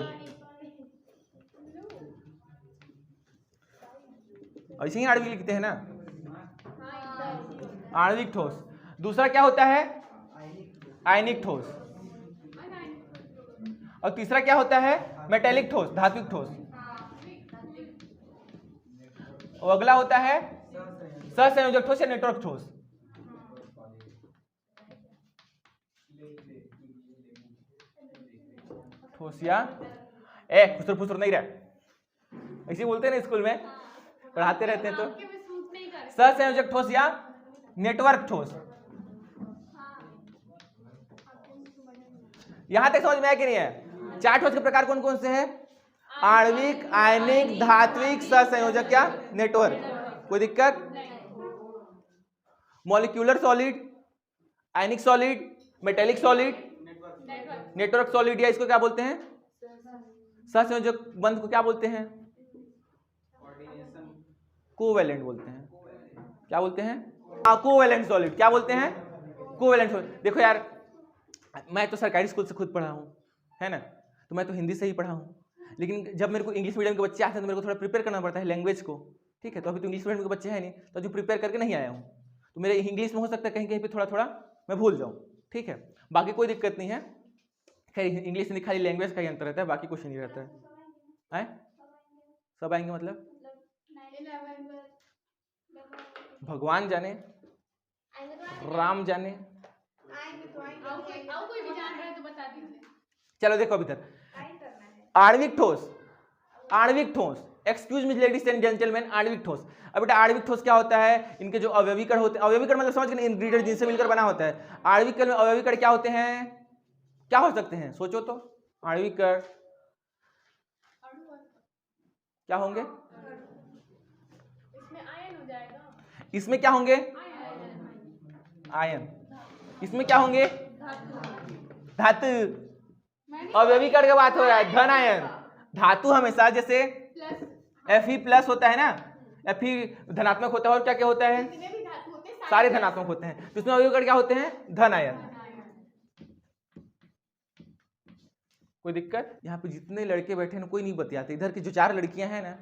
ऐसे ही आणविक लिखते हैं ना, आणविक ठोस। दूसरा क्या होता है? आयनिक ठोस। और तीसरा क्या होता है? मेटेलिक ठोस, धात्विक ठोस। और अगला होता है सहसंयोजक ठोस या नेटवर्क ठोस। ठोस या खुसर फुसर नहीं रहा, ऐसे बोलते हैं ना स्कूल में, पढ़ाते रहते हैं। तो सहसंयोजक ठोस या नेटवर्क ठोस। यहां तक समझ में आया कि नहीं है? 4 ठोस के प्रकार कौन कौन से हैं? आणविक, आयनिक, धात्विक, सहसंयोजक या नेटवर्क। कोई दिक्कत? मॉलिक्यूलर सॉलिड, आयनिक solid, metallic solid, network solid, या इसको क्या बोलते हैं? सहसंयोजक बंध को क्या बोलते हैं? कोवेलेंट बोलते हैं। क्या बोलते हैं? हाँ, कोवेलेंट सॉलिड। क्या बोलते हैं? Covalent solid. देखो यार, मैं तो सरकारी स्कूल से खुद पढ़ा हूँ, है ना, तो मैं तो हिंदी से ही पढ़ा हूँ, लेकिन जब मेरे को इंग्लिश मीडियम के बच्चे आते हैं तो मेरे को थोड़ा प्रिपेयर करना पड़ता है लैंग्वेज को, ठीक है। तो अभी तो इंग्लिश मीडियम के बच्चे हैं नहीं, तो जो प्रिपेयर करके नहीं आया हूँ, तो मेरे इंग्लिश में हो सकता है कहीं कहीं पे थोड़ा थोड़ा मैं भूल जाऊँ, ठीक है। बाकी कोई दिक्कत नहीं है, खैर इंग्लिश में खाली लैंग्वेज का ही अंतर रहता है, बाकी कुछ नहीं रहता है। सब आएंगे मतलब भगवान जाने, राम जाने। कोई भी जान रहा है तो बता दीजिए। चलो देखो अभी तक आणविक ठोस, आणविक ठोस, excuse me ladies and gentleman, आणविक ठोस। अब बेटा आणविक ठोस क्या होता है? इनके जो अवयवीकरण होते हैं, अवयवीकरण मतलब समझ गए, इंग्रेडिएंट जिनसे मिलकर बना होता है। आणविक में अवयवीकरण क्या होते हैं? क्या हो सकते हैं? सोचो तो, आणविकरण क्या होंगे? इसमें आयन हो जाएगा। इसमें क्या होंगे? आयन। इसमें क्या होंगे? धातु। अवयवीकरण की बात हो रहा है, धन आयन। धातु हमेशा जैसे Fe+ होता है ना, Fe धनात्मक होता है, और क्या क्या होता है? जितने भी धातु होते हैं सारे धनात्मक होते हैं। तो इसमें अवयवीकरण क्या होते हैं? धन आयन। कोई दिक्कत? यहाँ पे जितने लड़के बैठे हैं कोई नहीं बतियाते, इधर की जो 4 लड़कियां हैं ना,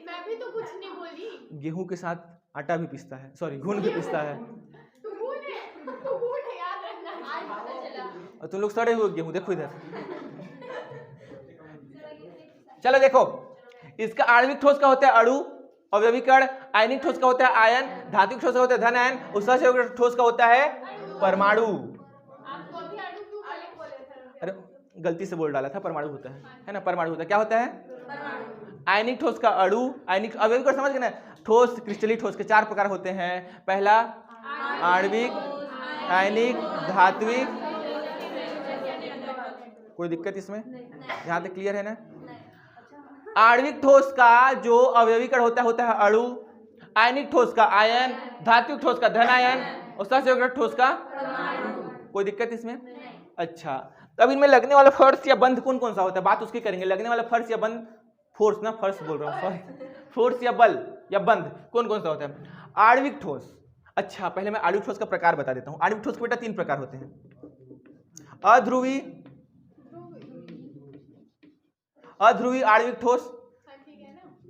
मैं भी तो कुछ नहीं बोली। गेहूं के साथ आटा भी पिसता है, सॉरी घुन भी पिसता है, तू भूल है, याद रखना। आज पता चला। और तुम लोग सड़े हुए गेहूं देखो इधर। चलो देखो, इसका आणविक ठोस का होता है अणु, अवयवीकरण, आयनिक ठोस का होता है आयन, धात्विक ठोस का होता है धन आयन, उत्सर्जक ठोस का होता है परमाणु। आपको अभी अणु क्यों बोले थे? अरे गलती से बोल डाला था, परमाणु होता है ना, परमाणु होता है। क्या होता है? आयनिक ठोस का अणु, आयनिक अवयवीकरण समझ गए ना। ठोस, क्रिस्टलीय ठोस के 4 प्रकार होते हैं। पहला आणविक, आयनिक, धात्विक। कोई दिक्कत इसमें? यहाँ तक क्लियर है ना? आणविक ठोस का जो अवयवीकरण होता है अणु, आयनिक ठोस का आयन, धात्विक ठोस का धन आयन, और सहसंयोजक ठोस का। कोई दिक्कत इसमें? अच्छा, तब इनमें लगने वाला फर्श या बंध कौन कौन सा होता है? बात उसकी करेंगे। लगने वाला फर्श या बंध, फोर्स ना, फर्श बोल रहा हूँ, सॉरी, फोर्स या बल या बंध कौन कौन सा होता है? आणविक ठोस। अच्छा, पहले मैं आणविक ठोस का प्रकार बता देता हूँ। आणविक ठोस के बेटा 3 प्रकार होते हैं। अध्रुवी, अध्रुवी आणविक ठोस,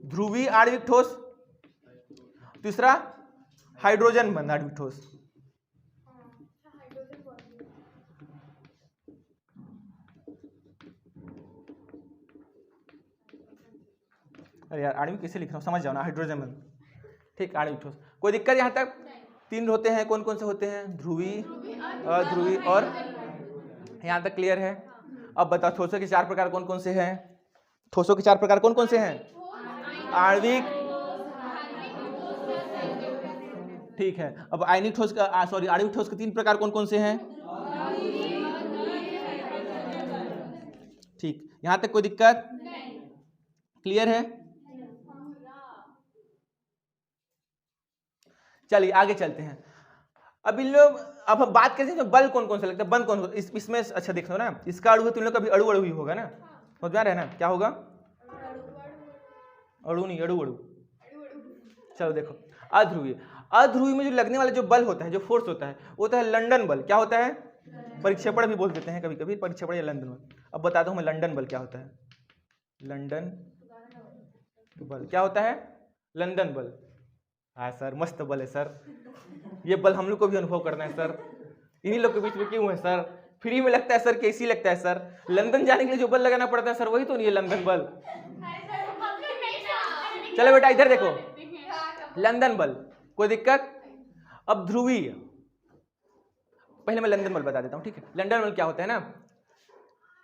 ध्रुवी आणविक ठोस, तीसरा हाइड्रोजन बंध आणविक ठोस। अरे यार आणविक कैसे लिख रहा हूँ, समझ जाओ ना, हाइड्रोजन बंध, ठीक, आणविक ठोस। कोई दिक्कत यहाँ तक? 3 होते हैं, कौन कौन से होते हैं? ध्रुवी, अध्रुवी और, यहाँ तक क्लियर है? अब बताओ ठोसों के 4 प्रकार कौन कौन से हैं? ठोसों के 4 प्रकार कौन कौन से हैं? आणविक, ठीक है। अब आयनिक ठोस का, सॉरी, आणविक ठोस के 3 प्रकार कौन कौन से हैं? ठीक, यहाँ तक कोई दिक्कत? क्लियर है? चलिए आगे चलते हैं। अब इन लोग, अब हम बात करते हैं बल कौन कौन से लगते हैं, बंद कौन कौन इसमें। अच्छा देख लो ना, इसका अणु है तो इन लोग का भी अणु अणु ही होगा ना, समझ में आ रहा है ना? क्या होगा? अणु नहीं, अणु अणु। चलो देखो, अध्रुवीय, अध्रुवीय में जो लगने वाला जो बल होता है, जो फोर्स होता है, वो होता है लंदन बल। क्या होता है? परिक्षेपण भी बोल देते हैं कभी कभी, परिक्षेपण या लंदन बल। अब बताता हूँ मैं लंदन बल क्या होता है। लंदन बल क्या होता है? लंदन बल। हाँ सर, मस्त बल है सर, ये बल हम लोग को भी अनुभव करना है सर। इन्हीं लोग के बीच में क्यों है सर? फ्री में लगता है सर, कैसी लगता है सर? लंदन जाने के लिए जो बल लगाना पड़ता है सर, वही तो नहीं है लंदन बल। चलो बेटा इधर देखो, लंदन बल, कोई दिक्कत? अब ध्रुवीय, पहले मैं लंदन बल बता देता हूँ, ठीक है। लंदन बल क्या होता है ना,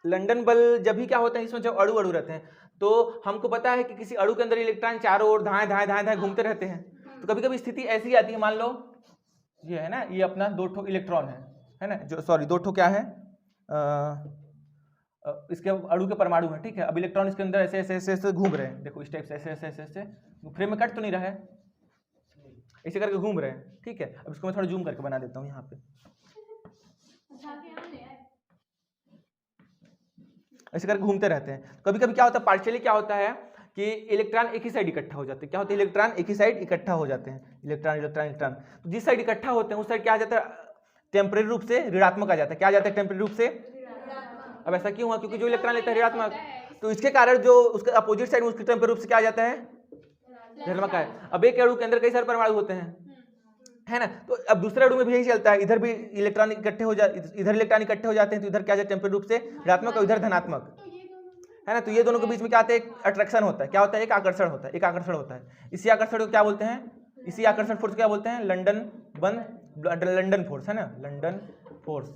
लंदन बल जब भी क्या होता है, इसमें जब अणु अणु रहते हैं, तो हमको पता है कि किसी अणु के अंदर इलेक्ट्रॉन चारों ओर धाए धाए धाए धाए घूमते रहते हैं। तो कभी कभी स्थिति ऐसी आती है, मान लो ये है ना, ये अपना 2 ठो इलेक्ट्रॉन है ना, जो सॉरी 2 ठो क्या है, इसके अणु के परमाणु है, ठीक है। अब इलेक्ट्रॉन इसके अंदर ऐसे ऐसे ऐसे ऐसे घूम रहे हैं, देखो इस टाइप से ऐसे ऐसे ऐसे ऐसे, फ्रेम में कट तो नहीं रहा है, ऐसे करके घूम रहे हैं, ठीक है। अब इसको मैं थोड़ा जूम करके बना देता हूँ यहाँ पे। ऐसे करके घूमते रहते हैं। कभी कभी क्या होता है, पार्शियली क्या होता है कि इलेक्ट्रॉन एक ही साइड इकट्ठा हो जाते हैं। क्या होता है, इलेक्ट्रॉन एक ही साइड इकट्ठा हो जाते हैं, इलेक्ट्रॉन इलेक्ट्रॉन इलेक्ट्रॉन। तो जिस साइड इकट्ठा होते हैं उस साइड क्या आ जाता है, टेम्परेरी रूप से ऋणात्मक आ जाता है। क्या आ जाता है टेम्परेरी रूप से? अब ऐसा क्यों हुआ? क्योंकि जो इलेक्ट्रॉन लेता है ऋणात्मक, तो इसके कारण जो उसका अपोजिट साइड उसके टेम्परेरी रूप से क्या आ जाता है, धनात्मक है। अब एक अणु के अंदर कई सारे परमाणु होते हैं, है ना, तो अब दूसरे अणु में भी यही चलता है, इधर भी इलेक्ट्रॉन इकट्ठे हो जाते, इधर इलेक्ट्रॉन इकट्ठे हो जाते हैं, तो इधर क्या टेम्परेरी रूप से ऋणात्मक और इधर धनात्मक, है ना। तो ये दोनों के बीच में क्या आता है, एक अट्रैक्शन होता है। क्या होता है, एक आकर्षण होता है, एक आकर्षण होता है। इसी आकर्षण को क्या बोलते हैं, इसी आकर्षण फोर्स क्या बोलते हैं, लंदन फोर्स, है ना, लंदन फोर्स।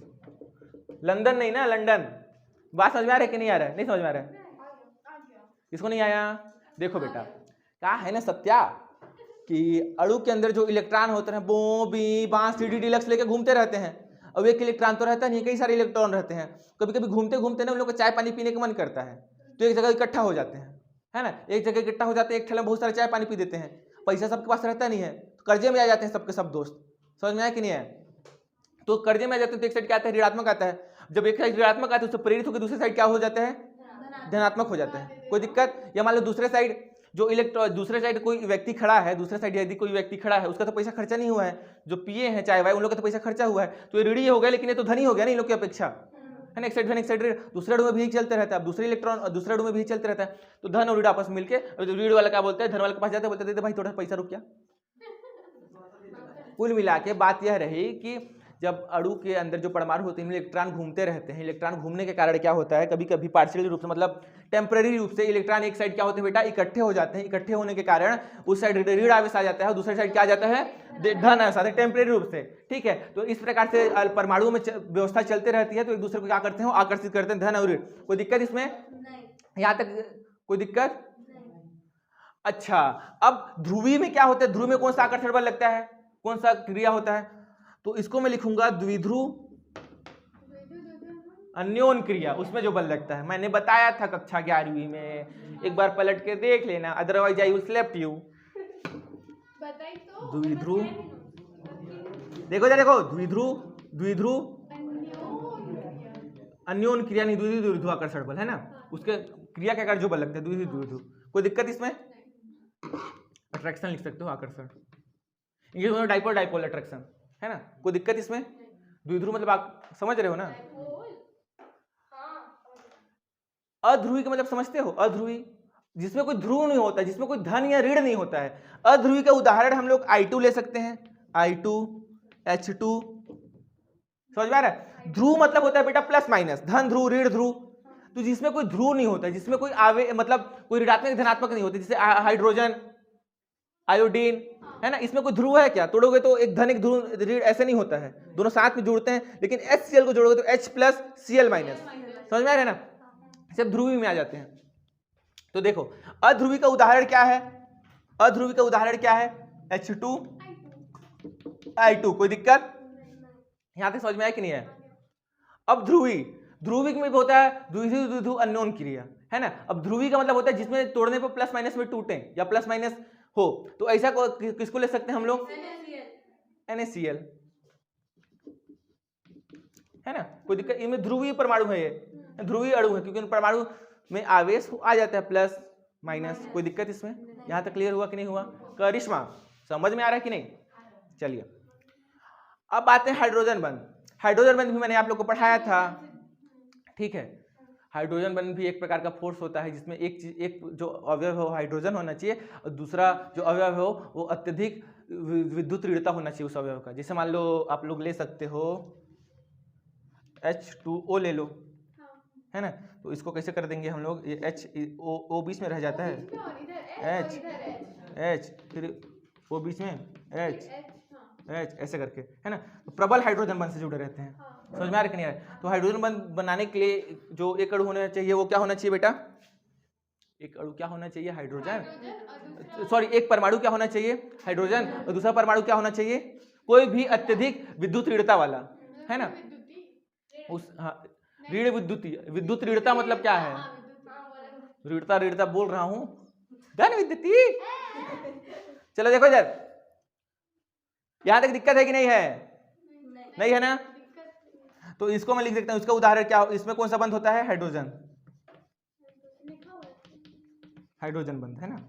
लंदन नहीं ना, लंदन। बात समझ में आ रहा है कि नहीं आ रहा है? नहीं समझ में आ रहा है, किसको नहीं आया? देखो बेटा, क्या है ना सत्या, कि अणु के अंदर जो इलेक्ट्रॉन होते हैं बो बी बांस डी डीलक्स लेके घूमते रहते हैं। अब एक इलेक्ट्रॉन तो रहता नहीं, कई सारे इलेक्ट्रॉन रहते हैं। कभी कभी घूमते घूमते ना उन लोग को चाय पानी पीने का मन करता है, तो एक जगह इकट्ठा हो जाते हैं, है ना, एक जगह इकट्ठा हो जाते हैं, एक ठेला में बहुत सारे चाय पानी पी देते हैं। पैसा सबके पास रहता नहीं है, तो कर्जे में आ जाते हैं सबके सब दोस्त। समझ में आया कि नहीं है? तो कर्जे में आ जाते हैं तो एक साइड क्या आता है, ऋणात्मक आता है। जब एक साइड ऋणात्मक आता है उससे प्रेरित होकर दूसरे साइड क्या हो जाता है, धनात्मक हो जाता है। कोई दिक्कत? या मान लो दूसरे साइड जो इलेक्ट्रॉन, दूसरे साइड कोई व्यक्ति खड़ा है, दूसरे साइड यदि कोई व्यक्ति खड़ा है, उसका तो पैसा खर्चा नहीं हुआ है, जो पिए हैं चाय वाय उन लोग का तो पैसा खर्चा हुआ है, तो ये ऋणी हो गया, लेकिन ये तो धनी हो गया ना इन लोग की अपेक्षा, है ना। एक साइड धन एक साइड ऋण, दूसरे अणु में भी चलते रहता है। अब दूसरे इलेक्ट्रॉन दूसरे अणु में भी चलते रहता है, तो धन और ऋण आपस में मिलकर ऋण वाला क्या बोलते हैं, धन वाले के पास जाते हैं, बोलते हैं भाई थोड़ा पैसा रुक गया। कुल मिला के बात यह रही कि जब अणु के अंदर जो परमाणु होते हैं इलेक्ट्रॉन घूमते रहते हैं, इलेक्ट्रॉन घूमने के कारण क्या होता है, कभी कभी पार्शियल रूप से मतलब टेम्परेरी रूप से इलेक्ट्रॉन एक साइड क्या होते हैं बेटा, इकट्ठे हो जाते हैं। इकट्ठे होने के कारण उस साइड ऋण आवेश आ जाता है और दूसरे साइड क्या आ जाता है, धन आवेश आता है टेम्परेरी रूप से। ठीक है, तो इस प्रकार से परमाणुओं में व्यवस्था चलती रहती है, तो एक दूसरे को क्या करते हैं, आकर्षित करते हैं, धन और ऋण। कोई दिक्कत इसमें? यहाँ तक कोई दिक्कत? अच्छा, अब ध्रुवी में क्या होता है, ध्रुव में कौन सा आकर्षण बल लगता है, कौन सा क्रिया होता है, तो इसको मैं लिखूंगा द्विध्रुव अन्योन क्रिया। उसमें जो बल लगता है मैंने बताया था कक्षा 11वीं में, एक बार पलट के देख लेना, otherwise I will slept you. द्विध्रुव, देखो जरा, देखो द्विध्रुव अन्योन क्रिया, नहीं द्विध्रुव आकर्षण बल, है ना, उसके क्रिया के कारण जो बल लगता है द्विध्रुव। कोई दिक्कत इसमें? अट्रैक्शन लिख सकते हो, आकर्षण, इंग्लिश में डाइपोल डाइपोल अट्रैक्शन, है ना। कोई दिक्कत इसमें? द्विध्रुव मतलब आप समझ रहे हो ना? अध्रुवी का मतलब समझते हो? अध्रुवी जिसमें कोई ध्रुव नहीं होता, जिसमें कोई धन या ऋण नहीं होता है। अध्रुवी का उदाहरण हम लोग I2 ले सकते हैं, I2 H2। समझ में आ रहा है? ध्रुव मतलब होता है बेटा प्लस माइनस, धन ध्रुव ऋण ध्रुव। तो जिसमें कोई ध्रुव नहीं होता, जिसमें कोई मतलब कोई ऋणात्मक धनात्मक नहीं होती, जैसे हाइड्रोजन, आयोडीन, है ना, इसमें कोई ध्रुव है क्या? तोड़ोगे तो एक धन एक ध्रुव ऋण, ऐसे नहीं होता है, दोनों साथ में जुड़ते हैं। लेकिन HCl को जोड़ोगे तो H प्लस Cl माइनस। समझ में आ रहा है ना? सब ध्रुवी में आ जाते हैं। तो देखो अध्रुवी का उदाहरण क्या है, अध्रुवी का उदाहरण क्या है, H2 I2। कोई दिक्कत यहां तक समझ में आया कि नहीं है? अब ध्रुवी, ध्रुवी में भी होता है द्विध्रुव अन्योन क्रिया, है ना। अब ध्रुवी का मतलब होता है जिसमें तोड़ने पर प्लस माइनस में टूटे या प्लस माइनस हो, तो ऐसा किसको ले सकते हैं हम लोग, NaCl, है ना। कोई दिक्कत? इनमें ध्रुवीय परमाणु है, ये ध्रुवीय अणु है, क्योंकि परमाणु में आवेश आ जाता है प्लस माइनस। कोई दिक्कत इसमें? यहां तक क्लियर हुआ कि नहीं हुआ? करिश्मा समझ में आ रहा है कि नहीं? चलिए अब आते हैं हाइड्रोजन बंध। हाइड्रोजन बंध भी मैंने आप लोग को पढ़ाया था, ठीक है। हाइड्रोजन बंध भी एक प्रकार का फोर्स होता है जिसमें एक जो अवयव हो हाइड्रोजन होना चाहिए और दूसरा जो अवयव हो वो अत्यधिक विद्युत ऋणता होना चाहिए उस अवयव का। जैसे मान लो आप लोग ले सकते हो H2O ले लो, है ना, तो इसको कैसे कर देंगे हम लोग, ये O बीच में रह जाता है, H फिर O बीच में H ऐसे करके, है ना। तो प्रबल हाइड्रोजन बंध से जुड़े रहते हैं। समझ में आ रहा कि नहीं आ रहा? तो हाइड्रोजन बंध बनाने के लिए जो एक अणु होना चाहिए वो क्या होना चाहिए बेटा, एक अणु क्या होना चाहिए, हाइड्रोजन, सॉरी एक परमाणु क्या होना चाहिए, हाइड्रोजन, और दूसरा परमाणु क्या होना चाहिए, कोई भी अत्यधिक विद्युत ऋणता वाला, है ना। उस ऋण विद्युत ऋणता मतलब क्या है, ऋणता बोल रहा हूं, धन विद्युती। चलो देखो इधर, यहां तक दिक्कत है कि नहीं है? नहीं है ना। तो इसको मैं लिख देता हूं, इसका उदाहरण क्या, इसमें कौन सा बंध होता है, हाइड्रोजन, हाइड्रोजन बंध, है ना।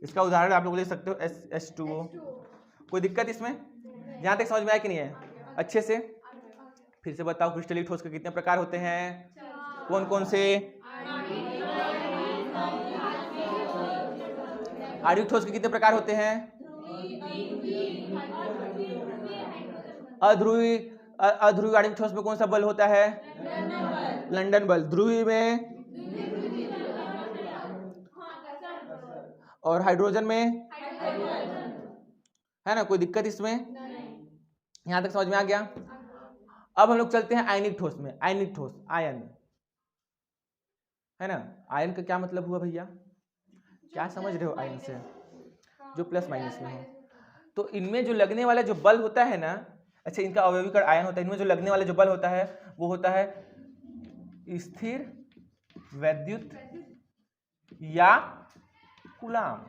इसका उदाहरण आप लोग ले सकते हो H2O। कोई दिक्कत इसमें? यहाँ तक समझ में आया कि नहीं है अच्छे से? फिर से बताओ, क्रिस्टलीय ठोस के कितने प्रकार होते हैं? कौन कौन से? आणविक ठोस के कितने प्रकार होते हैं? अध्रुवी अध्रुवी आणविक ठोस में कौन सा बल होता है? लंदन बल। ध्रुवी में? और हाइड्रोजन में? है ना। कोई दिक्कत इसमें? यहां तक समझ में आ गया? अब हम लोग चलते हैं आयनिक ठोस में। आयनिक ठोस, आयन, है ना। आयन का क्या मतलब हुआ भैया? क्या समझ रहे हो आयन से? जो प्लस माइनस में हो। तो इनमें जो लगने वाला जो बल होता है ना, अच्छा इनका अवयवीकरण आयन होता है, इनमें जो लगने वाला जो बल होता है वो होता है स्थिर वैद्युत या कूलाम।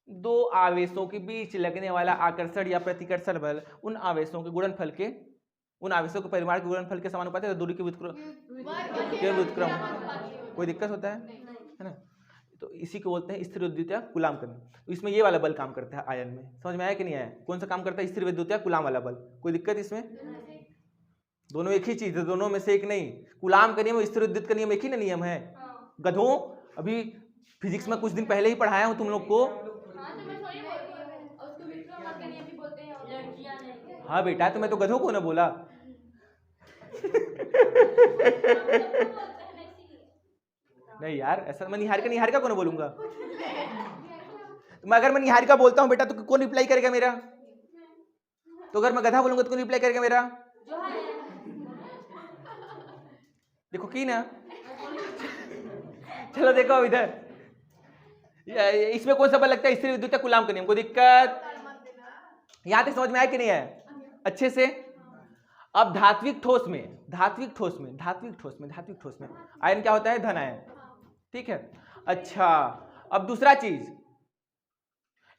दो आवेशों के बीच लगने वाला आकर्षण या प्रतिकर्षण बल उन आवेशों के गुणनफल के, उन आवेशों के परिमाण के गुणनफल के समानुपाती है, दूरी के व्युत्क्रम। कोई दिक्कत होता है ना। तो इसी को बोलते हैं स्थिर विद्युत या कूलाम करना। तो इसमें ये वाला बल काम करता है आयन में। समझ में आया कि नहीं आया? कौन सा काम करता है? स्थिर विद्युत या कूलाम वाला बल। कोई दिक्कत इसमें? दोनों एक ही चीज है, दोनों में से एक नहीं। कूलाम का नियम, स्थिर विद्युत का नियम एक ही ना नियम है। गधों, अभी फिजिक्स में कुछ दिन पहले ही पढ़ाया हूं तुम लोग को। हाँ बेटा, तो मैं तो गधों को ना बोला। नहीं यार, ऐसा मैं निहारिका को ना बोलूंगा। मैं अगर मैं निहारिका बोलता हूँ बेटा तो कौन रिप्लाई करेगा मेरा? तो अगर मैं गधा बोलूंगा तो कौन रिप्लाई करेगा मेरा? देखो की ना। चलो देखो अब इधर, इसमें कौन सा बल लगता है? स्थिर विद्युत या कूलाम का नियम। कोई दिक्कत? यहां तक समझ में आया कि नहीं है अच्छे से? अब धात्विक ठोस में आयन क्या होता है? धन आयन। ठीक है। अच्छा, अब दूसरा चीज,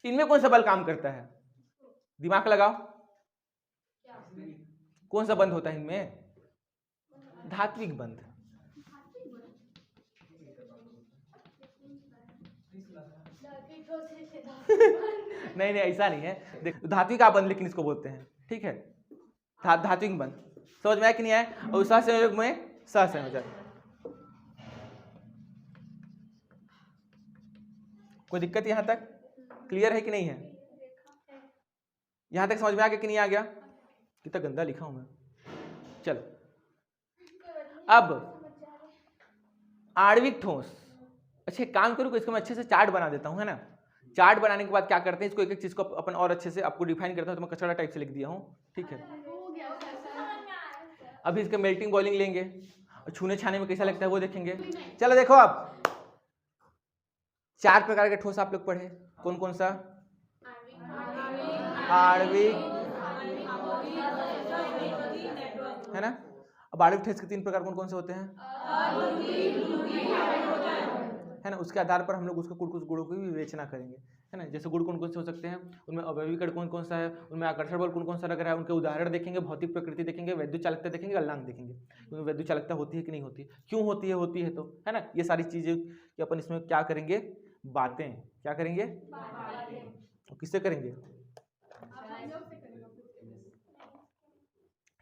इनमें कौन सा बल काम करता है? दिमाग लगाओ, कौन सा बंध होता है इनमें? धात्विक बंध। नहीं ऐसा नहीं है। देखो धात्विक बंध लेकिन इसको बोलते हैं। ठीक है, धात्विक बंध। समझ में आया कि नहीं आया? और सहसंयोजक में सहसंयोजक। कोई दिक्कत यहां तक? क्लियर है कि नहीं है? यहां तक समझ में आ गया कि नहीं आ गया? कितना गंदा लिखा हूं मैं। चलो, अब आणविक ठोस। अच्छा एक काम करूं, इसको मैं अच्छे से चार्ट बना देता हूं, है ना। चार्ट बनाने के बाद क्या करते हैं, इसको एक एक चीज को अपन और अच्छे से आपको डिफाइन करता हूं। तो मैं कचरा टाइप से लिख दिया हूं। ठीक है, अभी इसका मेल्टिंग बॉइलिंग लेंगे और छूने छाने में कैसा लगता है वो देखेंगे। चलो देखो, अब 4 प्रकार के ठोस आप लोग पढ़े। कौन कौन सा? आणविक, है ना। अब आणविक ठोस के 3 प्रकार कौन कौन से होते हैं? है ना। उसके आधार पर हम लोग उसके कुछ गुणों की भी विवेचना करेंगे, है ना। जैसे गुण कौन कौन से हो सकते हैं, उनमें अवयवीकरण कौन कौन सा है, उनमें आकर्षण बल कौन कौन सा लग रहा है, उनके उदाहरण देखेंगे, भौतिक प्रकृति देखेंगे, वैद्युत चालकता देखेंगे, गलनांक देखेंगे। उनमें वैद्युत चालकता होती है कि नहीं होती, क्यों होती है तो, है ना। ये सारी चीजें कि अपन इसमें क्या करेंगे, बातें क्या करेंगे, किससे करेंगे?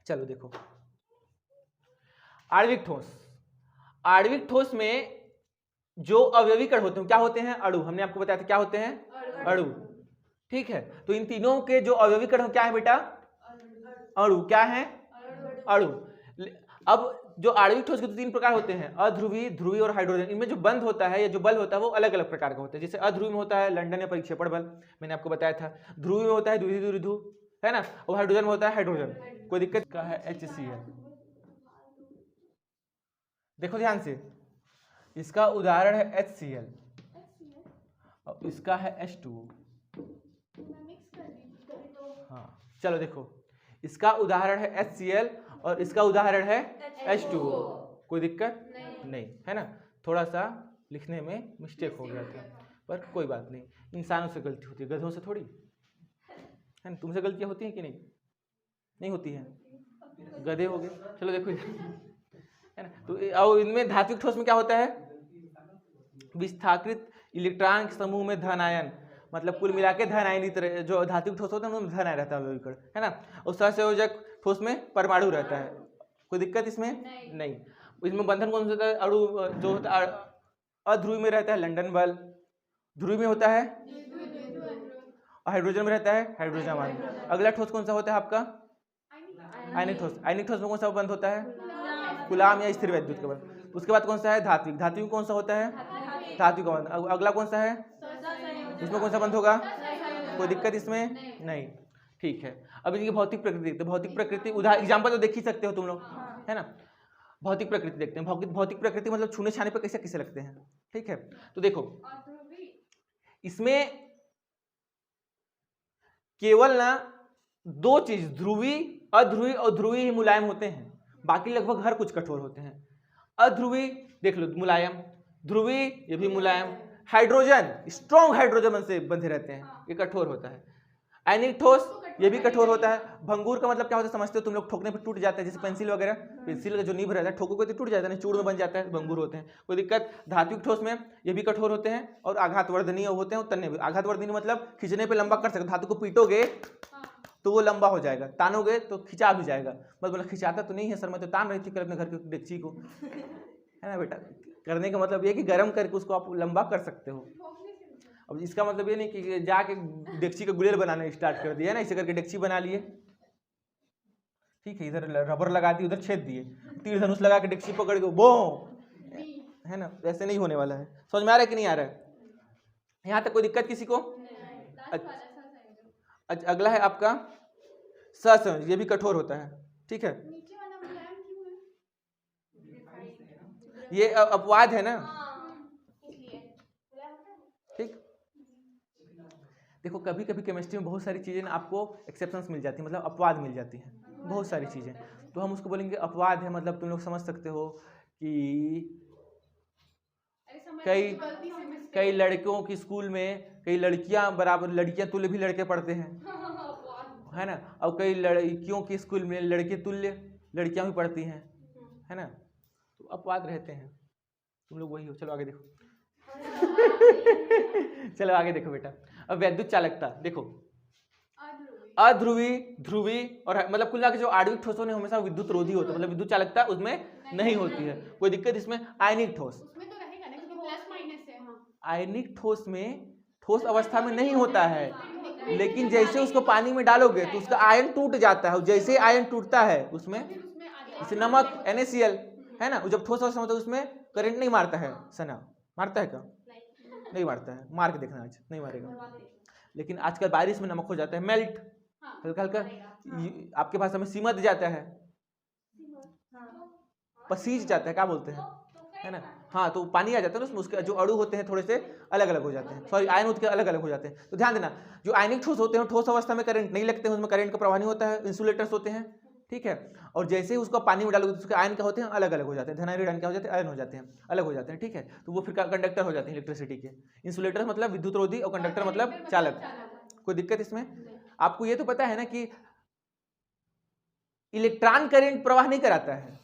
चलो देखो, आणविक ठोस। आणविक ठोस में जो अवयवीकरण होते हैं क्या होते हैं? अणु। हमने आपको बताया था क्या होते हैं? अणु। ठीक है, तो इन तीनों के जो अवयवीकरण क्या है बेटा? अणु। क्या है? अणु। अब जो आणविक ठोस के तो 3 प्रकार होते हैं, अध्रुवी, ध्रुवी और हाइड्रोजन। इनमें जो बंध होता है या जो बल होता है वो अलग अलग प्रकार का होता है। जैसे अध्रुवी में होता है लंदन या परिक्षेपण बल, मैंने आपको बताया था। ध्रुवी में होता है द्विध्रुव, है ना। और हाइड्रोजन में होता है हाइड्रोजन। कोई दिक्कत का है? HCl। देखो ध्यान से, इसका उदाहरण है HCl और इसका है H2O। हाँ चलो देखो, इसका उदाहरण है HCl और इसका उदाहरण है H2O। कोई दिक्कत नहीं, है ना। थोड़ा सा लिखने में मिस्टेक हो गया था, पर कोई बात नहीं, इंसानों से गलती होती है, गधों से थोड़ी, है ना। तुमसे गलतियां होती हैं कि नहीं? नहीं होती हैं, गधे हो गए। चलो देखो, है ना। तो और इनमें धात्विक ठोस में क्या होता है, विस्थापित इलेक्ट्रॉन के समूह में धन आयन, मतलब कुल मिला के धन आयनित जो धात्विक ठोस होता है उनमें धन आयन रहता है अवयविकरण, है ना। और सहसंयोजक ठोस में परमाणु रहता है, कोई दिक्कत इसमें नहीं। इसमें बंधन कौन सा होता है, अणु जो होता है अध्रुवी में रहता है लंदन बल, ध्रुवी में होता है, और हाइड्रोजन में रहता है हाइड्रोजन आयन। अगला ठोस कौन सा होता है आपका, आयनिक ठोस। आयनिक ठोस में कौन सा बंध होता है, कूलाम या स्थिर वैद्युत का बंध। उसके बाद कौन सा है, धात्विक। धात्विक में कौन सा होता है, धात्विक का बंध। अगला कौन सा है, उसमें कौन सा बंध होगा, कोई दिक्कत इसमें नहीं, ठीक है। अब इनकी भौतिक प्रकृति देखते हैं। भौतिक प्रकृति उदाहरण एग्जाम्पल तो देख ही सकते हो तुम लोग, है ना। भौतिक प्रकृति देखते हैं। भौतिक प्रकृति मतलब छूने छाने पर कैसे कैसे लगते हैं, ठीक है। तो देखो इसमें केवल ना दो चीज, ध्रुवी, अध्रुवी और ध्रुवी ही मुलायम होते हैं, बाकी लगभग हर कुछ कठोर होते हैं। अध्रुवी देख लो मुलायम, ध्रुवी ये भी मुलायम, हाइड्रोजन स्ट्रॉन्ग हाइड्रोजन से बंधे रहते हैं, ये कठोर होता है। आयनिक ठोस ये भी कठोर होता है। भंगूर का मतलब क्या होता है समझते हो तुम लोग, ठोकने पे टूट जाता है, जैसे पेंसिल वगैरह, पेंसिल का जो नीब रहता है ठोकोगे तो टूट जाता है, चूर्ण बन जाता है, भंगूर होते हैं, कोई दिक्कत। धात्विक ठोस में ये भी कठोर होते हैं और आघातवर्धनीय होते हैं, तन्य भी। आघातवर्धनीय मतलब खींचने पे लंबा कर सकते, धातु को पीटोगे तो वो लंबा हो जाएगा, तानोगे तो खिंचा भी जाएगा। मतलब खिंचाता तो नहीं है सर, मैं तो तान रही थी कल अपने घर के डेगची को, है ना बेटा। करने का मतलब ये कि गर्म करके उसको आप लंबा कर सकते हो। अब इसका मतलब ये नहीं कि जाके डेगची का गुलेल बनाने स्टार्ट कर दिया ना, इसे करके डेगची बना लिए, ठीक है। इधर रबर लगा दी, उधर छेद दिए, तीर धनुष लगा के डेगची पकड़ के बो, है ना। वैसे नहीं होने वाला है। समझ में आ रहा है कि नहीं आ रहा है, यहाँ तक कोई दिक्कत किसी को। अच्छा अगला है आपका सहसंयोजक, ये भी कठोर होता है, ठीक है। नीचे वाला मुलायम क्यों है? ये अपवाद है ना, ठीक। देखो कभी कभी केमिस्ट्री में बहुत सारी चीजें ना आपको एक्सेप्शंस मिल जाती है, मतलब अपवाद मिल जाती हैं बहुत सारी चीजें, तो हम उसको बोलेंगे अपवाद है। मतलब तुम लोग समझ सकते हो कि कई लड़कों की स्कूल में कई लड़कियां बराबर, लड़कियां तुल्य भी लड़के पढ़ते हैं, है ना। और कई लड़कियों की स्कूल में लड़के तुल्य लड़कियां भी पढ़ती हैं, है ना। तो अपवाद रहते हैं, तुम लोग वही हो। चलो आगे देखो चलो आगे देखो बेटा। अब वैद्युत चालकता देखो, अध्रुवी, ध्रुवी और मतलब कुल मिला के जो आणविक ठोसों ने हमेशा विद्युत रोधी होता है, मतलब विद्युत चालकता उसमें नहीं होती है, कोई दिक्कत इसमें। आयनिक ठोस, उसमें तो रहेगा ना क्योंकि प्लस माइनस है। आयनिक ठोस में ठोस अवस्था में नहीं होता है, लेकिन जैसे उसको पानी में डालोगे तो उसका आयन टूट जाता है, जैसे आयन टूटता है उसमें, जैसे नमक NaCl है ना, जब ठोस अवस्था होता है उसमें करंट नहीं मारता है, सना मारता है क्या, नहीं मारता है, मार के देखना आज, नहीं मारेगा। लेकिन आजकल बारिश में नमक हो जाता है मेल्ट, हल्का हल्का, आपके भाषा में सिमट जाता है, पसीज जाता है, क्या बोलते हैं, है ना। हाँ तो पानी आ जाता है ना उसमें, उसके जो अणु होते हैं थोड़े से अलग अलग हो जाते हैं, सॉरी आयन उसके अलग अलग हो जाते हैं। तो ध्यान देना, जो आयनिक ठोस होते हैं ठोस अवस्था में करंट नहीं लगते हैं, उसमें करंट का प्रवाह नहीं होता है, इंसुलेटर्स होते हैं, ठीक है। और जैसे ही उसको पानी में डालोगे तो उसके आयन क्या होते हैं, अलग अलग हो जाते हैं, धनायन आयन क्या हो जाते हैं, आयन हो जाते हैं, अलग हो जाते हैं, ठीक है। तो वो फिर कंडक्टर हो जाते हैं इलेक्ट्रिसिटी के। इंसुलेटर मतलब विद्युत रोधी और कंडक्टर मतलब चालक, कोई दिक्कत इसमें। आपको ये तो पता है ना कि इलेक्ट्रॉन करंट प्रवाह नहीं कराता है,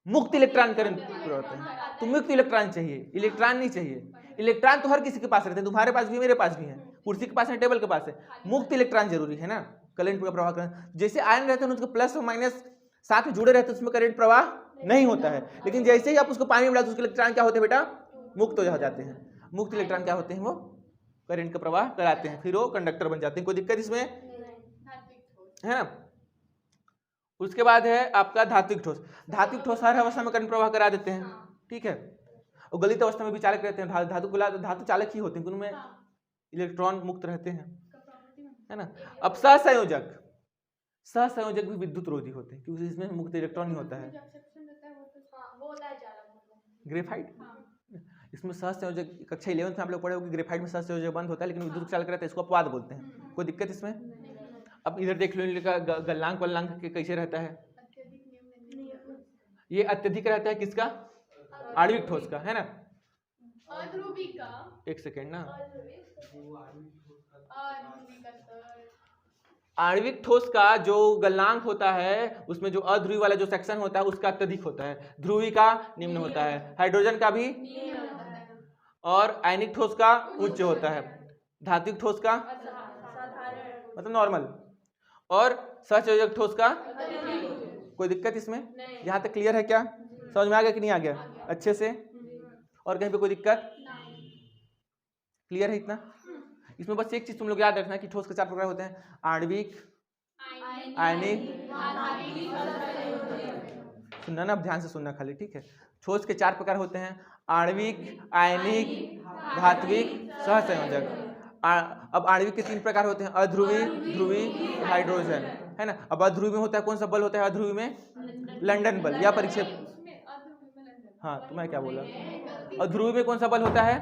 मुक्त इलेक्ट्रॉन करंट प्रवाह होता है, तो मुक्त इलेक्ट्रॉन चाहिए, इलेक्ट्रॉन नहीं चाहिए। इलेक्ट्रॉन तो हर किसी के पास रहते हैं, तुम्हारे पास भी मेरे पास भी है, कुर्सी के पास है, टेबल के पास है, मुक्त इलेक्ट्रॉन जरूरी है ना करंट का प्रवाह करना। जैसे आयन रहते हैं उसके प्लस और माइनस साथ में जुड़े रहते हैं, उसमें करंट प्रवाह नहीं होता है, लेकिन जैसे ही आप उसको पानी में डालते हैं उसके इलेक्ट्रॉन क्या होते हैं बेटा, मुक्त हो जाते हैं। मुक्त इलेक्ट्रॉन क्या होते हैं, वो करंट का प्रवाह कराते हैं, फिर वो कंडक्टर बन जाते हैं, कोई दिक्कत इसमें है ना। उसके बाद है आपका धात्विक ठोस। धात्विक ठोस हर अवस्था में करंट प्रवाह करा देते हैं, ठीक है। और गलित अवस्था में भी चालक रहते हैं, धातु चालक ही होते हैं, उनमें इलेक्ट्रॉन मुक्त रहते हैं, है ना। अब सहसंयोजक, सहसंयोजक भी विद्युत रोधी होते हैं क्योंकि इसमें मुक्त इलेक्ट्रॉन ही होता है। ग्रेफाइट, इसमें सहसंयोजक कक्षा 11 में आप लोग पढ़े होंगे, ग्रेफाइट में सहसंयोजक बंद होता है लेकिन विद्युत चालक रहता है, इसको अपवाद बोलते हैं, कोई दिक्कत इसमें। अब इधर देख लो इनका गलनांक वलनांक कैसे रहता है, ये अत्यधिक रहता है किसका, आणविक ठोस का, है ना। अध्रुवी का, एक सेकेंड ना, आणविक ठोस का जो गलनांक होता है उसमें जो अध्रुवी वाला जो सेक्शन होता है उसका अत्यधिक होता है, ध्रुवी का निम्न होता है, हाइड्रोजन का भी, और आयनिक ठोस का उच्च होता है, धात्विक ठोस का मतलब नॉर्मल, और सहसंयोजक ठोस का। कोई दिक्कत इसमें? यहाँ तक क्लियर है क्या? समझ में आ गया कि नहीं आ गया अच्छे से? और कहीं पे कोई दिक्कत? क्लियर है इतना? इसमें बस एक चीज तुम लोग याद रखना कि ठोस के 4 प्रकार होते हैं, आणविक, आयनिक, सुनना ना, अब ध्यान से सुनना खाली, ठीक है? ठोस के 4 प्रकार होते हैं, आणविक, आयनिक, धात्विक, सहसंयोजक। अब आणविक के 3 प्रकार होते हैं, अध्रुवी, ध्रुवी, हाइड्रोजन, है ना? अब अध्रुवी में होता है, कौन सा बल होता है अध्रुवी में? लंदन बल या परिक्षेप। हाँ, तो मैं क्या बोला? अध्रुवी में कौन सा बल होता है?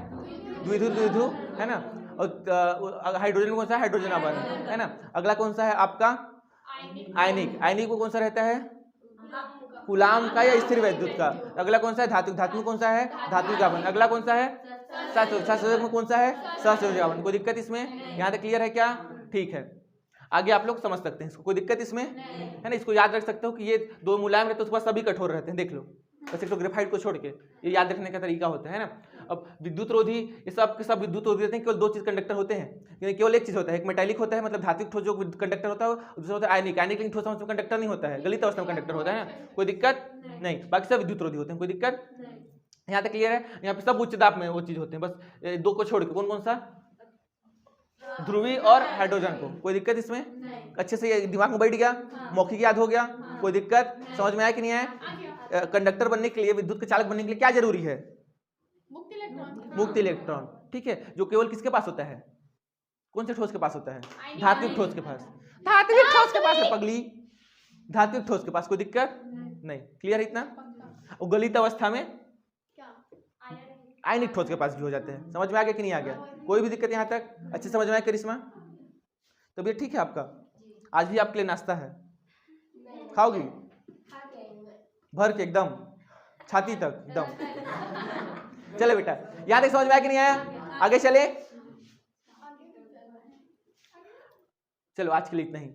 द्विध्रुव, द्विध्रुव, है ना? और हाइड्रोजन में कौन सा? हाइड्रोजन आबंध, है ना? अगला कौन सा है आपका? आयनिक। आयनिक में कौन सा रहता है? कूलाम का या स्थिर वैद्युत का। अगला कौन सा है? धातु। धातु में कौन सा है? धात्विक आबंध। अगला कौन सा है? सहसंयोजक में कौन सा है? सहसंयोजक आबंध। कोई दिक्कत इसमें? यहाँ तक क्लियर है क्या? ठीक है, आगे आप लोग समझ सकते हैं इसको, कोई दिक्कत इसमें? है ना? इसको याद रख सकते हो कि ये 2 मुलायम रहते हैं, उसके बाद सभी कठोर रहते हैं, देख लो, बस एक तो ग्रेफाइट को छोड़ के, ये याद रखने का तरीका होता है ना। अब विद्युत रोधी, ये सब के सब विद्युत रोधी रहते हैं, केवल 2 चीज कंडक्टर होते हैं, यानी केवल एक चीज होता है, एक मेटालिक होता है मतलब धात्विक ठोस जो कंडक्टर होता है, दूसरा होता है आयनिक। आयनिक लेकिन ठोस अवस्था में कंडक्टर नहीं होता है, गलित अवस्था में कंडक्टर होता है ना। कोई दिक्कत नहीं, बाकी सब विद्युत रोधी होते हैं, कोई दिक्कत? यहाँ तक क्लियर है? यहाँ पे सब उच्च दाब में वो चीज होते हैं, बस 2 को छोड़ के। कौन कौन सा? ध्रुवी और हाइड्रोजन को। कोई दिक्कत इसमें? अच्छे से ये दिमाग में बैठ गया, मौखिक याद हो गया? कोई दिक्कत? समझ में आया कि नहीं आया? कंडक्टर बनने के लिए, विद्युत के चालक बनने के लिए क्या जरूरी है? मुक्त इलेक्ट्रॉन, ठीक है? जो केवल किसके पास होता है? कौन से ठोस के पास होता है? धात्विक ठोस के पास। धात्विक ठोस के पास है पगली, धात्विक ठोस के पास। कोई दिक्कत नहीं? क्लियर है इतना? और गलित अवस्था में आयनिक ठोस के पास भी हो जाते हैं। समझ में आ गया कि नहीं आ गया? कोई भी दिक्कत यहाँ तक? अच्छे समझ में आया करिश्मा? तबीयत ठीक है आपका? आज भी आपके लिए नाश्ता है, खाओगी? भर के एकदम छाती तक एकदम। चले बेटा, यहाँ तक समझ में आया कि नहीं आया? आगे चले? चलो आज के लिए इतना ही।